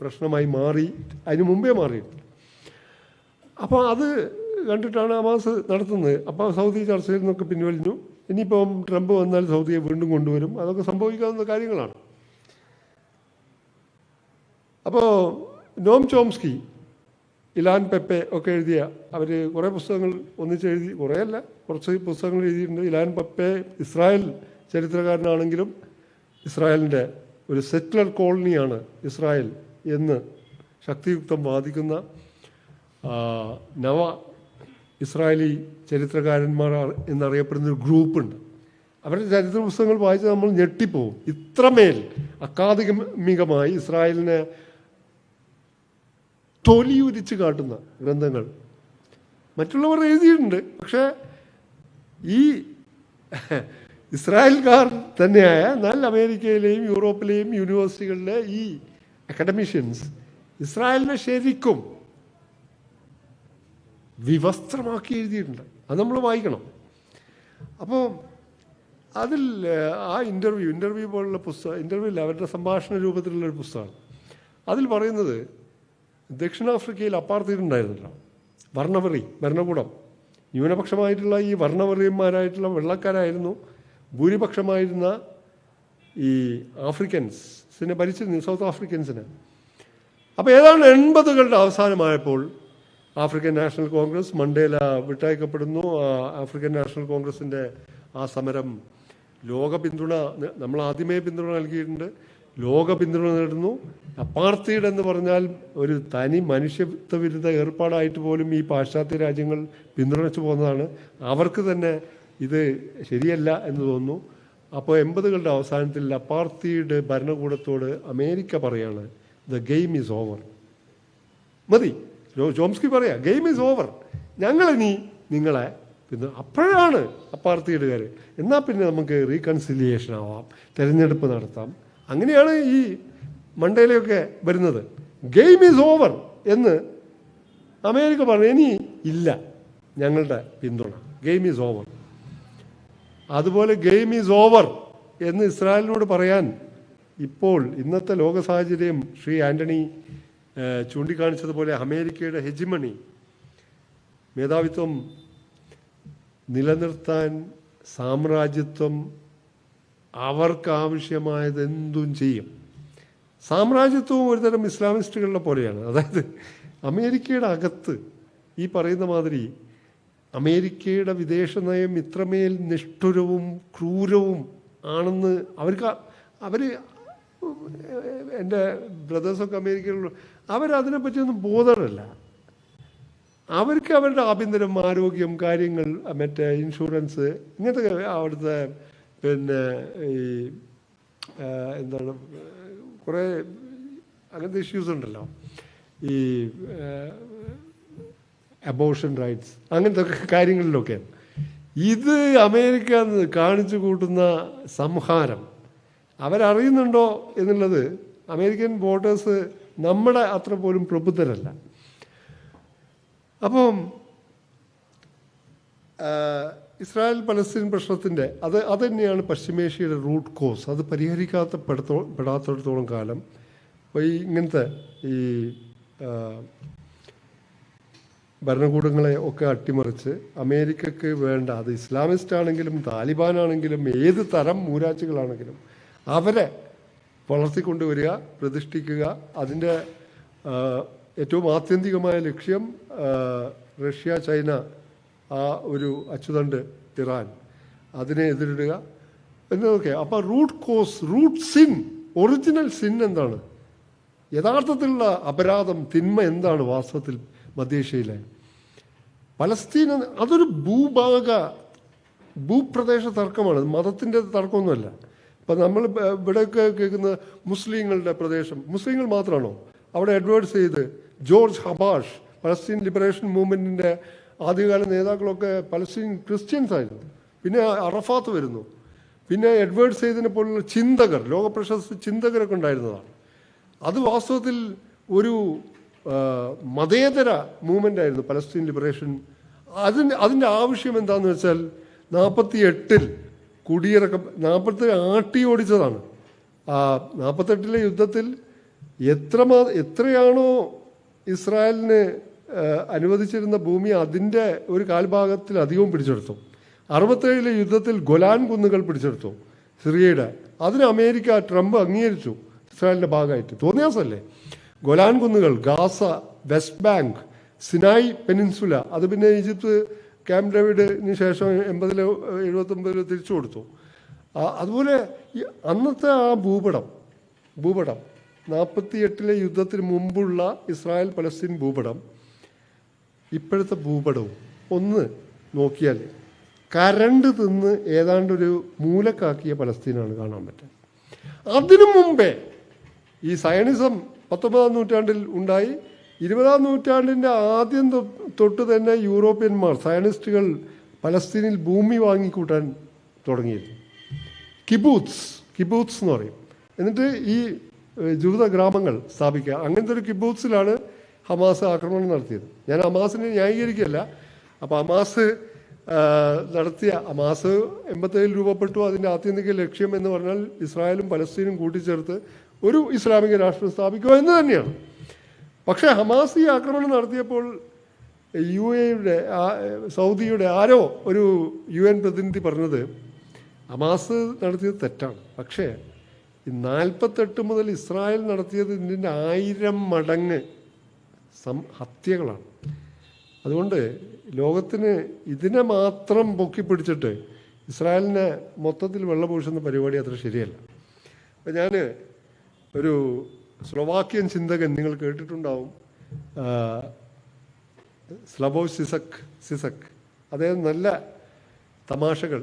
പ്രശ്നമായി മാറി, അതിന് മുമ്പേ മാറിയിട്ടുണ്ട്. അപ്പോൾ അത് കണ്ടിട്ടാണ് ഹമാസ് നടത്തുന്നത്. അപ്പോൾ സൗദി ചർച്ചയിൽ നിന്നൊക്കെ പിൻവലിഞ്ഞു. ഇനിയിപ്പം ട്രംപ് വന്നാൽ സൗദിയെ വീണ്ടും കൊണ്ടുവരും. അതൊക്കെ സംഭവിക്കാവുന്ന കാര്യങ്ങളാണ്. അപ്പോൾ നോം ചോംസ്കി, ഇലാൻ പെപ്പെ ഒക്കെ എഴുതിയ, അവർ കുറേ പുസ്തകങ്ങൾ ഒന്നിച്ചെഴുതി, കുറേയല്ല കുറച്ച് പുസ്തകങ്ങൾ എഴുതിയിട്ടുണ്ട്. ഇലാൻ പെപ്പെ ഇസ്രായേൽ ചരിത്രകാരനാണെങ്കിലും ഇസ്രായേലിൻ്റെ ഒരു സെറ്റിലർ കോളനിയാണ് ഇസ്രായേൽ എന്ന് ശക്തിയുക്തം വാദിക്കുന്ന നവ ഇസ്രായേലി ചരിത്രകാരന്മാർ എന്നറിയപ്പെടുന്നൊരു ഗ്രൂപ്പുണ്ട്. അവരുടെ ചരിത്ര പുസ്തകങ്ങൾ വായിച്ച് നമ്മൾ ഞെട്ടിപ്പോവും. ഇത്രമേൽ അക്കാദമികമായി ഇസ്രായേലിനെ തൊലിയുരിച്ച് കാട്ടുന്ന ഗ്രന്ഥങ്ങൾ മറ്റുള്ളവർ എഴുതിയിട്ടുണ്ട്. പക്ഷേ ഈ ഇസ്രായേൽക്കാർ തന്നെയായ എന്നാൽ അമേരിക്കയിലെയും യൂറോപ്പിലെയും യൂണിവേഴ്സിറ്റികളിലെ ഈ അക്കാഡമിഷ്യൻസ് ഇസ്രായേലിനെ ശരിക്കും വിവസ്ത്രമാക്കി എഴുതിയിട്ടുണ്ട്. അത് നമ്മൾ വായിക്കണം. അപ്പോൾ അതിൽ ആ ഇൻ്റർവ്യൂ പോലുള്ള പുസ്തകം, ഇൻ്റർവ്യൂ ഇല്ല, അവരുടെ സംഭാഷണ രൂപത്തിലുള്ളൊരു പുസ്തകമാണ്. അതിൽ പറയുന്നത് ദക്ഷിണാഫ്രിക്കയിൽ അപ്പാർത്തൈഡ് ഉണ്ടായിരുന്നില്ല, ഭരണകൂടം. ന്യൂനപക്ഷമായിട്ടുള്ള ഈ വർണ്ണവെറിയന്മാരായിട്ടുള്ള വെള്ളക്കാരായിരുന്നു ഭൂരിപക്ഷമായിരുന്ന ഈ ആഫ്രിക്കൻസിനെ ഭരിച്ചിരുന്നു, സൗത്ത് ആഫ്രിക്കൻസിനെ. അപ്പോൾ ഏതാണ്ട് 80കളുടെ അവസാനമായപ്പോൾ ആഫ്രിക്കൻ നാഷണൽ കോൺഗ്രസ്, മണ്ടേല വിട്ടയക്കപ്പെടുന്നു. ആഫ്രിക്കൻ നാഷണൽ കോൺഗ്രസിൻ്റെ ആ സമരം ലോക പിന്തുണ, നമ്മൾ ആദ്യമേ പിന്തുണ നൽകിയിട്ടുണ്ട്, ലോക പിന്തുണ നേടുന്നു. അപ്പാർത്തൈഡ് എന്ന് പറഞ്ഞാൽ ഒരു തനി മനുഷ്യത്വ വിരുദ്ധ ഏർപ്പാടായിട്ട് പോലും ഈ പാശ്ചാത്യ രാജ്യങ്ങൾ പിന്തുണച്ചു പോകുന്നതാണ്. അവർക്ക് തന്നെ ഇത് ശരിയല്ല എന്ന് തോന്നുന്നു. അപ്പോൾ 80കളുടെ അവസാനത്തിൽ അപ്പാർത്തൈഡ് ഭരണകൂടത്തോട് അമേരിക്ക പറയാണ്, ദ ഗെയിം ഈസ് ഓവർ. മതി, ചോംസ്കി പറയാ, ഗെയിം ഈസ് ഓവർ, ഞങ്ങളിനി നിങ്ങളെ പിന്നെ. അപ്പോഴാണ് അപ്പാർത്തൈഡുകാർ എന്നാൽ പിന്നെ നമുക്ക് റീകൺസിലിയേഷൻ ആവാം, തെരഞ്ഞെടുപ്പ് നടത്താം. അങ്ങനെയാണ് ഈ മണ്ടേലയൊക്കെ വരുന്നത്. ഗെയിം ഈസ് ഓവർ എന്ന് അമേരിക്ക പറഞ്ഞു, ഇനി ഇല്ല ഞങ്ങളുടെ പിന്തുണ, ഗെയിം ഈസ് ഓവർ. അതുപോലെ ഗെയിം ഈസ് ഓവർ എന്ന് ഇസ്രായേലിനോട് പറയാൻ ഇപ്പോൾ ഇന്നത്തെ ലോക സാഹചര്യം ശ്രീ ആൻ്റണി ചൂണ്ടിക്കാണിച്ചതുപോലെ അമേരിക്കയുടെ ഹെജിമണി, മേധാവിത്വം നിലനിർത്താൻ സാമ്രാജ്യത്വം അവർക്കാവശ്യമായത് എന്തും ചെയ്യും. സാമ്രാജ്യത്വവും ഒരുതരം ഇസ്ലാമിസ്റ്റുകളുടെ പോലെയാണ്. അതായത് അമേരിക്കയുടെ അകത്ത് ഈ പറയുന്ന മാതിരി അമേരിക്കയുടെ വിദേശ നയം ഇത്രമേൽ നിഷ്ഠുരവും ക്രൂരവും ആണെന്ന് അവർ എൻ്റെ ബ്രദേഴ്സൊക്കെ അമേരിക്കയിലുള്ള അവരതിനെപ്പറ്റിയൊന്നും ബോധമല്ല. അവർക്ക് അവരുടെ ആഭ്യന്തരം, ആരോഗ്യം, കാര്യങ്ങൾ, മറ്റേ ഇൻഷുറൻസ്, ഇങ്ങനത്തെ അവിടുത്തെ പിന്നെ ഈ എന്താണ് കുറേ അങ്ങനത്തെ ഇഷ്യൂസ് ഉണ്ടല്ലോ, ഈ അബോർഷൻ റൈറ്റ്സ്, അങ്ങനത്തെ കാര്യങ്ങളിലൊക്കെ ഇത് അമേരിക്ക കാണിച്ചു കൂട്ടുന്ന സംഹാരം അവരറിയുന്നുണ്ടോ എന്നുള്ളത് അമേരിക്കൻ വോട്ടേഴ്സ് നമ്മുടെ അത്ര പോലും പ്രബുദ്ധരല്ല. അപ്പം ഇസ്രായേൽ പലസ്തീൻ പ്രശ്നത്തിൻ്റെ അത് തന്നെയാണ് പശ്ചിമേഷ്യയുടെ റൂട്ട് കോസ്. അത് പെടാത്തിടത്തോളം കാലം ഈ ഇങ്ങനത്തെ ഈ ഭരണകൂടങ്ങളെ ഒക്കെ അട്ടിമറിച്ച് അമേരിക്കക്ക് വേണ്ട, അത് ഇസ്ലാമിസ്റ്റ് ആണെങ്കിലും താലിബാനാണെങ്കിലും ഏത് തരം മൂരാച്ചികളാണെങ്കിലും അവരെ വളർത്തിക്കൊണ്ടുവരിക, പ്രതിഷ്ഠിക്കുക. അതിൻ്റെ ഏറ്റവും ആത്യന്തികമായ ലക്ഷ്യം റഷ്യ, ചൈന, ആ ഒരു അച്ചുതണ്ട് ഇറാൻ, അതിനെ എതിരിടുക എന്നതൊക്കെ. അപ്പോൾ root cause, root sin, original sin എന്താണ്, യഥാർത്ഥത്തിലുള്ള അപരാധം, തിന്മ എന്താണ് വാസ്തവത്തിൽ മധ്യേഷ്യയിലെ പലസ്തീൻ? അതൊരു ഭൂപ്രദേശ തർക്കമാണ്, മതത്തിൻ്റെ തർക്കമൊന്നുമല്ല. ഇപ്പം നമ്മൾ ഇവിടെയൊക്കെ കേൾക്കുന്ന മുസ്ലിങ്ങളുടെ പ്രദേശം, മുസ്ലിങ്ങൾ മാത്രമാണോ? അവിടെ Edward Said, George Habash, Palestine Liberation മൂവ്മെൻറ്റിൻ്റെ ആദ്യകാല നേതാക്കളൊക്കെ പലസ്തീൻ ക്രിസ്ത്യൻസ് ആയിരുന്നു. പിന്നെ അറഫാത്ത് വരുന്നു, പിന്നെ എഡ്വേർഡ് സെയ്ദിനെ പോലുള്ള ചിന്തകർ, ലോകപ്രശസ്ത ചിന്തകരൊക്കെ ഉണ്ടായിരുന്നതാണ്. അത് വാസ്തവത്തിൽ ഒരു മതേതര മൂവ്മെൻ്റ് ആയിരുന്നു പലസ്തീൻ ലിബറേഷൻ. അതിൻ്റെ ആവശ്യം എന്താണെന്ന് വെച്ചാൽ 48 കുടിയിറക്കം, 47 ആട്ടി ഓടിച്ചതാണ്. 48 യുദ്ധത്തിൽ എത്രയാണോ ഇസ്രായേലിന് അനുവദിച്ചിരുന്ന ഭൂമി അതിൻ്റെ ഒരു കാൽഭാഗത്തിൽ അധികവും പിടിച്ചെടുത്തു. 67 യുദ്ധത്തിൽ ഗൊലാൻ കുന്നുകൾ പിടിച്ചെടുത്തു സിറിയയുടെ. അതിന് അമേരിക്ക, ട്രംപ് അംഗീകരിച്ചു ഇസ്രായേലിൻ്റെ ഭാഗമായിട്ട്. തോന്നിയാസല്ലേ? ഗൊലാൻ കുന്നുകൾ, Gaza, west bank, Sinai peninsula, അത് പിന്നെ ഈജിപ്ത് ക്യാമ്പ് ഡേവിഡിന് ശേഷം 80-ലോ 79-ലോ തിരിച്ചു കൊടുത്തു. അതുപോലെ അന്നത്തെ ആ ഭൂപടം 48 യുദ്ധത്തിന് മുമ്പുള്ള ഇസ്രായേൽ പലസ്തീൻ ഭൂപടം ഇപ്പോഴത്തെ ഭൂപടവും ഒന്ന് നോക്കിയാൽ കരണ്ട് തിന്ന് ഏതാണ്ടൊരു മൂലക്കാക്കിയ പലസ്തീനാണ് കാണാൻ പറ്റുക. അതിനു മുമ്പേ ഈ സയണിസം 19-ാം നൂറ്റാണ്ടിൽ ഉണ്ടായി. 20-ാം നൂറ്റാണ്ടിൻ്റെ ആദ്യം തൊട്ട് തന്നെ യൂറോപ്യന്മാർ, സയണിസ്റ്റുകൾ പലസ്തീനിൽ ഭൂമി വാങ്ങിക്കൂട്ടാൻ തുടങ്ങിയിരുന്നു. കിബൂത്സ് എന്ന് പറയും. എന്നിട്ട് ഈ ജൂത ഗ്രാമങ്ങൾ സ്ഥാപിക്കുക. അങ്ങനത്തെ ഒരു കിബൂത്സിലാണ് ഹമാസ് ആക്രമണം നടത്തിയത്. ഞാൻ ഹമാസിനെ ന്യായീകരിക്കുകയല്ല. അപ്പോൾ ഹമാസ് 87 രൂപപ്പെട്ടു. അതിൻ്റെ ആത്യന്തിക ലക്ഷ്യം എന്ന് പറഞ്ഞാൽ ഇസ്രായേലും പലസ്തീനും കൂട്ടിച്ചേർത്ത് ഒരു ഇസ്ലാമിക രാഷ്ട്രം സ്ഥാപിക്കുക എന്ന് തന്നെയാണ്. പക്ഷേ ഹമാസ് ഈ ആക്രമണം നടത്തിയപ്പോൾ UAE-യുടെ സൗദിയുടെ ആരോ ഒരു UN പ്രതിനിധി പറഞ്ഞത് ഹമാസ് നടത്തിയത് തെറ്റാണ്, പക്ഷേ 48 മുതൽ ഇസ്രായേൽ നടത്തിയത് ഇതിൻ്റെ 1000 മടങ്ങ് ഹത്യകളാണ്. അതുകൊണ്ട് ലോകത്തിന് ഇതിനെ മാത്രം പൊക്കിപ്പിടിച്ചിട്ട് ഇസ്രായേലിനെ മൊത്തത്തിൽ വെള്ളപൂശുന്ന പരിപാടി അത്ര ശരിയല്ല. അപ്പം ഞാൻ ഒരു സ്ലൊവാക്യൻ ചിന്തകൻ, നിങ്ങൾ കേട്ടിട്ടുണ്ടാവും, സ്ലബോ സിസക്. അദ്ദേഹം നല്ല തമാശകൾ,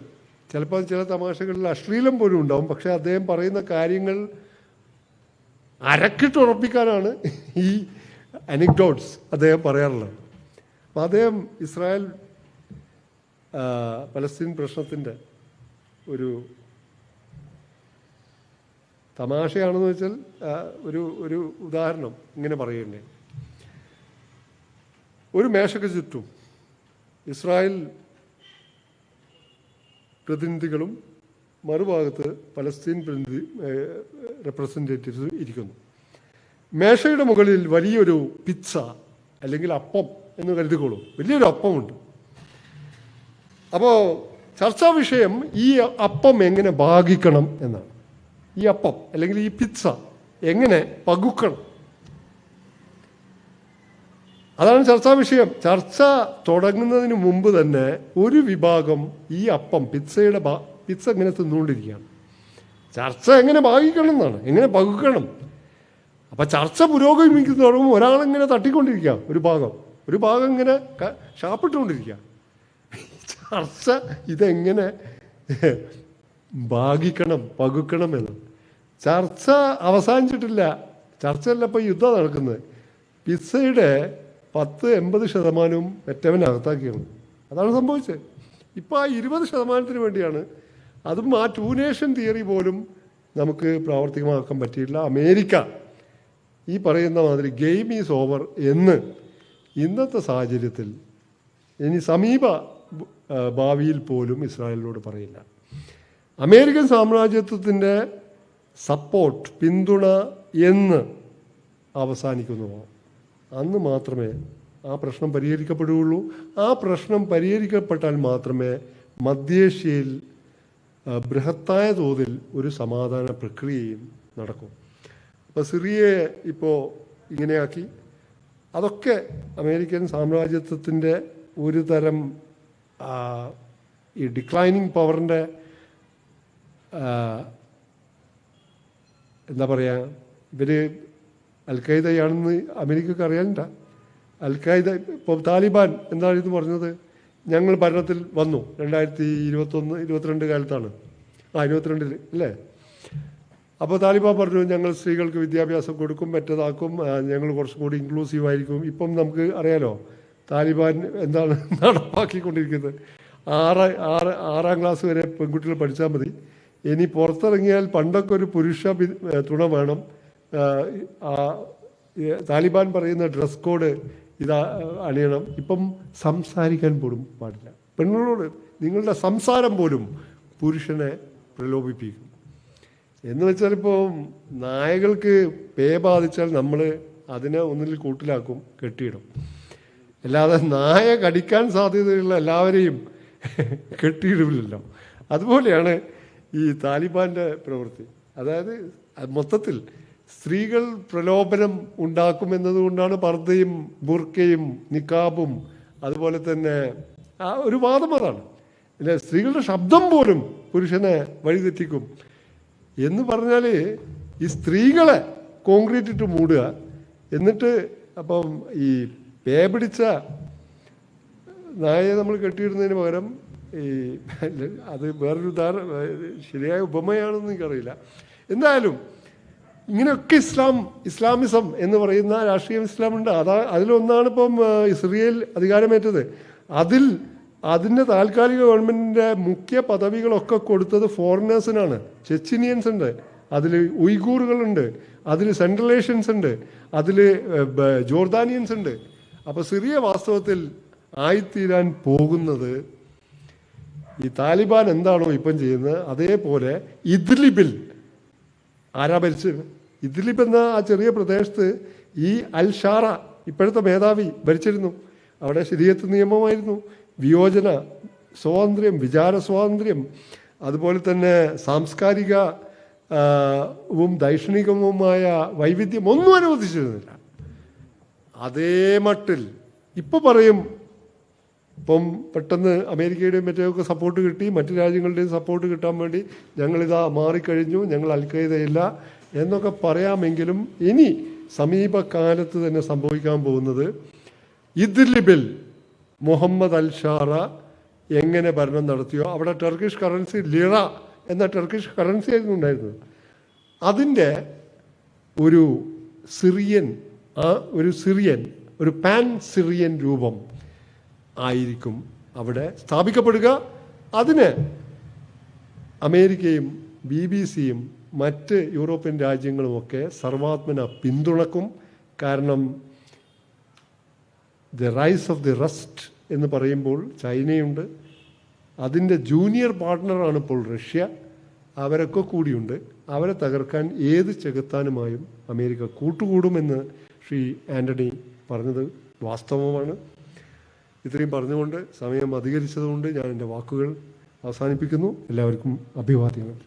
ചിലപ്പോൾ ചില തമാശകളിൽ അശ്ലീലം പോലും ഉണ്ടാവും, പക്ഷേ അദ്ദേഹം പറയുന്ന കാര്യങ്ങൾ അരക്കിട്ടുറപ്പിക്കാനാണ് ഈ അനിക്ഡോട്ട്സ് അദ്ദേഹം പറയാറുള്ളത്. അപ്പോൾ അദ്ദേഹം ഇസ്രായേൽ പലസ്തീൻ പ്രശ്നത്തിൻ്റെ ഒരു തമാശയാണെന്ന് വെച്ചാൽ ഒരു ഉദാഹരണം ഇങ്ങനെ പറയണ്ടേ. ഒരു മേശയ്ക്ക് ചുറ്റും ഇസ്രായേൽ പ്രതിനിധികളും മറുഭാഗത്ത് പലസ്തീൻ റെപ്രസെൻറ്റേറ്റീവ്സ് ഇരിക്കുന്നു. മേശയുടെ മുകളിൽ വലിയൊരു പിസ്സ അല്ലെങ്കിൽ അപ്പം എന്ന് കരുതിക്കോളൂ, വലിയൊരു അപ്പമുണ്ട്. അപ്പോൾ ചർച്ചാ വിഷയം ഈ അപ്പം എങ്ങനെ ഭാഗിക്കണം എന്നാണ്. ഈ അപ്പം അല്ലെങ്കിൽ ഈ പിസ്സ എങ്ങനെ പകുക്കണം, അതാണ് ചർച്ചാ വിഷയം. ചർച്ച തുടങ്ങുന്നതിന് മുമ്പ് തന്നെ ഒരു വിഭാഗം ഈ അപ്പം പിസ്സ എങ്ങനെ തിന്നുകൊണ്ടിരിക്കുകയാണ്. ചർച്ച എങ്ങനെ ഭാഗിക്കണം എന്നാണ്, എങ്ങനെ പകുക്കണം. അപ്പം ചർച്ച പുരോഗമിക്കുന്ന തുടങ്ങുമ്പോൾ ഒരാളിങ്ങനെ തട്ടിക്കൊണ്ടിരിക്കുക, ഒരു ഭാഗം ഇങ്ങനെ ഷാപ്പിട്ടുകൊണ്ടിരിക്കുക. ചർച്ച ഇതെങ്ങനെ ഭാഗിക്കണം, പകുക്കണം എന്ന്. ചർച്ച അവസാനിച്ചിട്ടില്ല. ചർച്ചയല്ല ഇപ്പോൾ യുദ്ധം നടക്കുന്നത്. പിസ്സയുടെ 80% മറ്റവനകത്താക്കിയാണ്. അതാണ് സംഭവിച്ചത്. ഇപ്പോൾ ആ 20% വേണ്ടിയാണ്. അതും ആ 2 നേഷൻ തിയറി പോലും നമുക്ക് പ്രാവർത്തികമാക്കാൻ പറ്റിയില്ല. അമേരിക്ക ഈ പറയുന്ന മാതിരി ഗെയിം ഈസ് ഓവർ എന്ന് ഇന്നത്തെ സാഹചര്യത്തിൽ ഇനി സമീപ ഭാവിയിൽ പോലും ഇസ്രായേലിനോട് പറയില്ല. അമേരിക്കൻ സാമ്രാജ്യത്വത്തിൻ്റെ സപ്പോർട്ട്, പിന്തുണ എന്ന് അവസാനിക്കുന്നുവോ അന്ന് മാത്രമേ ആ പ്രശ്നം പരിഹരിക്കപ്പെടുകയുള്ളൂ. ആ പ്രശ്നം പരിഹരിക്കപ്പെട്ടാൽ മാത്രമേ മധ്യേഷ്യയിൽ ബൃഹത്തായ തോതിൽ ഒരു സമാധാന പ്രക്രിയയും നടക്കും. അപ്പോൾ സിറിയയെ ഇപ്പോൾ ഇങ്ങനെയാക്കി, അതൊക്കെ അമേരിക്കൻ സാമ്രാജ്യത്വത്തിൻ്റെ ഒരു തരം ഈ ഡിക്ലൈനിങ് പവറിൻ്റെ എന്താ പറയുക, ഇവർ അൽ-ഖയ്ദയാണെന്ന് അമേരിക്കക്ക് അറിയാനില്ല. അൽ-ഖയ്ദ ഇപ്പോൾ താലിബാൻ എന്താണ് ഇത് പറഞ്ഞത്? ഞങ്ങൾ ഭരണത്തിൽ വന്നു 2022 കാലത്താണ്, 22 അല്ലേ? അപ്പോൾ താലിബാൻ പറഞ്ഞു ഞങ്ങൾ സ്ത്രീകൾക്ക് വിദ്യാഭ്യാസം കൊടുക്കും, മറ്റേതാക്കും, ഞങ്ങൾ കുറച്ചും കൂടി ഇൻക്ലൂസീവ് ആയിരിക്കും. ഇപ്പം നമുക്ക് അറിയാലോ താലിബാൻ എന്താണ് നടപ്പാക്കിക്കൊണ്ടിരിക്കുന്നത്. 6ാം ക്ലാസ് വരെ പെൺകുട്ടികൾ പഠിച്ചാൽ മതി. ഇനി പുറത്തിറങ്ങിയാൽ പണ്ടൊക്കെ ഒരു പുരുഷ തുണ വേണം. താലിബാൻ പറയുന്ന ഡ്രസ് കോഡ് ഇതാ അണിയണം. ഇപ്പം സംസാരിക്കാൻ പോലും പാടില്ല. പെണ്ണുങ്ങളോട് നിങ്ങളുടെ സംസാരം പോലും പുരുഷനെ പ്രലോഭിപ്പിക്കും. എന്ന് വെച്ചാൽ ഇപ്പോൾ നായകൾക്ക് പേ ബാധിച്ചാൽ നമ്മൾ അതിനെ ഒന്നിൽ കൂട്ടിലാക്കും, കെട്ടിയിടും. അല്ലാതെ നായ കടിക്കാൻ സാധ്യതയുള്ള എല്ലാവരെയും കെട്ടിയിടില്ലല്ലോ. അതുപോലെയാണ് ഈ താലിബാൻ്റെ പ്രവൃത്തി. അതായത് മൊത്തത്തിൽ സ്ത്രീകൾ പ്രലോഭനം ഉണ്ടാക്കുമെന്നതുകൊണ്ടാണ് പർദ്ദയും ബുർക്കയും നിക്കാബും, അതുപോലെ തന്നെ ഒരു വാദം അതാണ്. അല്ലെ, സ്ത്രീകളുടെ ശബ്ദം പോലും പുരുഷനെ വഴിതെറ്റിക്കും എന്ന് പറഞ്ഞാൽ ഈ സ്ത്രീകളെ കോൺക്രീറ്റ് ഇട്ട് മൂടുക. എന്നിട്ട് അപ്പം ഈ പേ പിടിച്ച നായയെ നമ്മൾ കെട്ടിയിടുന്നതിന് പകരം ഈ അത് വേറൊരു ശരിയായ ഉപമയാണെന്ന് എനിക്കറിയില്ല. എന്തായാലും ഇങ്ങനെയൊക്കെ ഇസ്ലാമിസം എന്ന് പറയുന്ന രാഷ്ട്രീയം ഇസ്ലാമുണ്ട്. അതിലൊന്നാണ് ഇപ്പം ഇസ്രയേൽ അധികാരമേറ്റത്. അതിൻ്റെ താൽക്കാലിക ഗവൺമെൻറ്റിൻ്റെ മുഖ്യ പദവികളൊക്കെ കൊടുത്തത് ഫോറിനേഴ്സിനാണ്. ചെച്ചിനിയൻസ് ഉണ്ട്, അതിൽ ഉയ്ഗൂറുകളുണ്ട്, അതിൽ സെൻട്രൽ ഏഷ്യൻസ് ഉണ്ട്, അതിൽ ജോർദാനിയൻസ് ഉണ്ട്. അപ്പോൾ സിറിയ വാസ്തവത്തിൽ ആയിത്തീരാൻ പോകുന്നത് ഈ താലിബാൻ എന്താണോ ഇപ്പം ചെയ്യുന്നത് അതേപോലെ ഇദ്ലിബിൽ ആരാ ഭരിച്ചത്? ഇദ്ലിബ് എന്ന ആ ചെറിയ പ്രദേശത്ത് ഈ അൽ-ഷാറ ഇപ്പോഴത്തെ മേധാവി ഭരിച്ചിരുന്നു. അവിടെ ശരീഅത്ത് നിയമമായിരുന്നു, വിയോജന സ്വാതന്ത്ര്യം, വിചാര സ്വാതന്ത്ര്യം, അതുപോലെ തന്നെ സാംസ്കാരികവും ദൈക്ഷണികവുമായ വൈവിധ്യം ഒന്നും അനുവദിച്ചിരുന്നില്ല. അതേ മട്ടിൽ ഇപ്പോൾ പറയും, ഇപ്പം പെട്ടെന്ന് അമേരിക്കയുടെയും മറ്റേയൊക്കെ സപ്പോർട്ട് കിട്ടി, മറ്റു രാജ്യങ്ങളുടെയും സപ്പോർട്ട് കിട്ടാൻ വേണ്ടി ഞങ്ങളിതാ മാറിക്കഴിഞ്ഞു, ഞങ്ങൾ അൽ-ഖയ്ദയില്ല എന്നൊക്കെ പറയാമെങ്കിലും ഇനി സമീപകാലത്ത് തന്നെ സംഭവിക്കാൻ പോകുന്നത് ഇദ്ലിബിൽ മുഹമ്മദ് അൽ-ഷാറ എങ്ങനെ ഭരണം നടത്തിയോ, അവിടെ ടർക്കിഷ് കറൻസി ലിറ എന്ന ടർക്കിഷ് കറൻസി ആയിരുന്നു ഉണ്ടായിരുന്നത്. അതിൻ്റെ ഒരു ഒരു പാൻ സിറിയൻ രൂപം ആയിരിക്കും അവിടെ സ്ഥാപിക്കപ്പെടുക. അതിന് അമേരിക്കയും BBC-യും മറ്റ് യൂറോപ്യൻ രാജ്യങ്ങളുമൊക്കെ സർവാത്മന പിന്തുണക്കും. കാരണം the rice of the rest എന്ന് പറയുമ്പോൾ ചൈനയുണ്ട്, അതിൻ്റെ ജൂനിയർ പാർട്ട്ണറാണ് ഇപ്പോൾ റഷ്യ. അവരൊക്കെ കൂടിയുണ്ട്. അവരെ തകർക്കാൻ ഏത് ചെകുത്താനുമായും അമേരിക്ക കൂട്ടുകൂടുമെന്ന് ശ്രീ ആൻ്റണി പറഞ്ഞത് വാസ്തവമാണ്. ഇത്രയും പറഞ്ഞുകൊണ്ട് സമയം അധികരിച്ചതുകൊണ്ട് ഞാൻ എൻ്റെ വാക്കുകൾ അവസാനിപ്പിക്കുന്നു. എല്ലാവർക്കും അഭിവാദ്യങ്ങൾ.